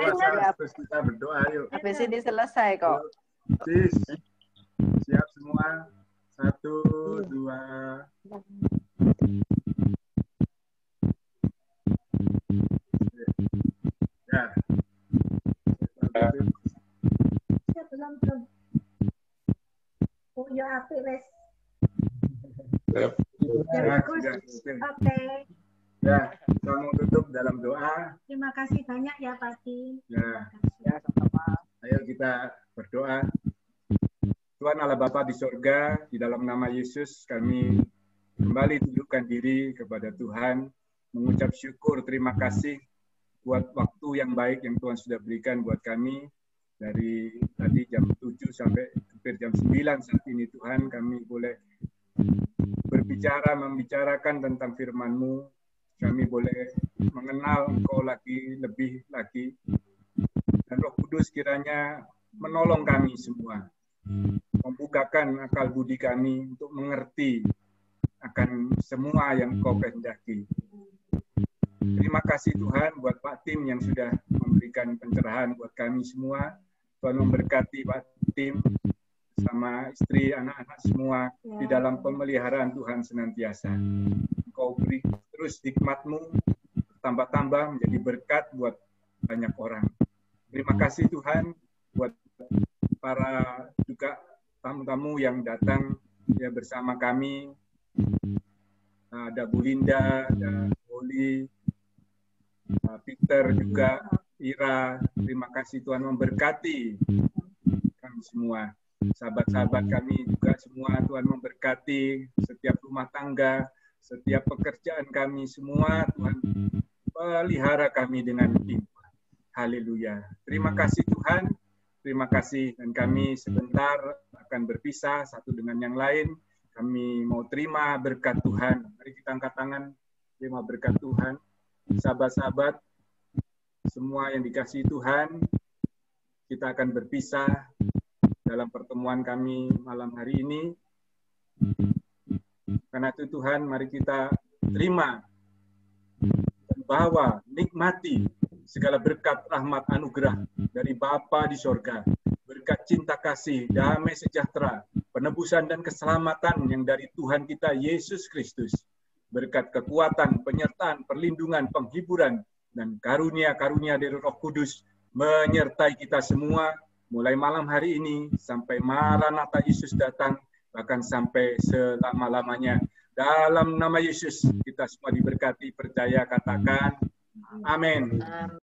terus kita berdoa yuk. Habis ini selesai kok. Sis, siap semua. 1, 2. bagus. Oke. Ya, kita mau tutup dalam doa. Terima kasih banyak ya Pak Tim. Ya, sama-sama. Ayo kita berdoa. Tuhan Allah Bapa di sorga, di dalam nama Yesus kami kembali tundukkan diri kepada Tuhan, mengucap syukur, terima kasih buat waktu yang baik yang Tuhan sudah berikan buat kami. Dari tadi jam 7 sampai hampir jam 9 saat ini Tuhan kami boleh membicarakan tentang firman-Mu. Kami boleh mengenal Engkau lebih lagi. Dan Roh Kudus kiranya menolong kami semua. Membukakan akal budi kami untuk mengerti akan semua yang Engkau kehendaki. Terima kasih Tuhan buat Pak Tim yang sudah memberikan pencerahan buat kami semua. Tuhan memberkati Pak Tim sama istri, anak-anak semua di dalam pemeliharaan Tuhan senantiasa. Engkau beri terus hikmat-Mu tambah-tambah menjadi berkat buat banyak orang. Terima kasih Tuhan buat para juga tamu-tamu yang datang ya bersama kami. Ada Bu Linda, ada Oli, Peter juga, Ira. Terima kasih Tuhan memberkati kami semua. Sahabat-sahabat kami juga semua Tuhan memberkati setiap rumah tangga, setiap pekerjaan kami semua, Tuhan pelihara kami dengan limpah. Haleluya. Terima kasih Tuhan. Terima kasih. Dan kami sebentar akan berpisah satu dengan yang lain. Kami mau terima berkat Tuhan. Mari kita angkat tangan. Terima berkat Tuhan. Sahabat-sahabat, semua yang dikasihi Tuhan, kita akan berpisah dalam pertemuan kami malam hari ini. Karena itu Tuhan, mari kita terima dan bawa, nikmati segala berkat rahmat anugerah dari Bapa di sorga. Berkat cinta kasih, damai sejahtera, penebusan dan keselamatan yang dari Tuhan kita Yesus Kristus. Berkat kekuatan, penyertaan, perlindungan, penghiburan, dan karunia-karunia dari Roh Kudus menyertai kita semua mulai malam hari ini sampai Maranatha Yesus datang, bahkan sampai selama-lamanya. Dalam nama Yesus kita semua diberkati, percaya, katakan amin.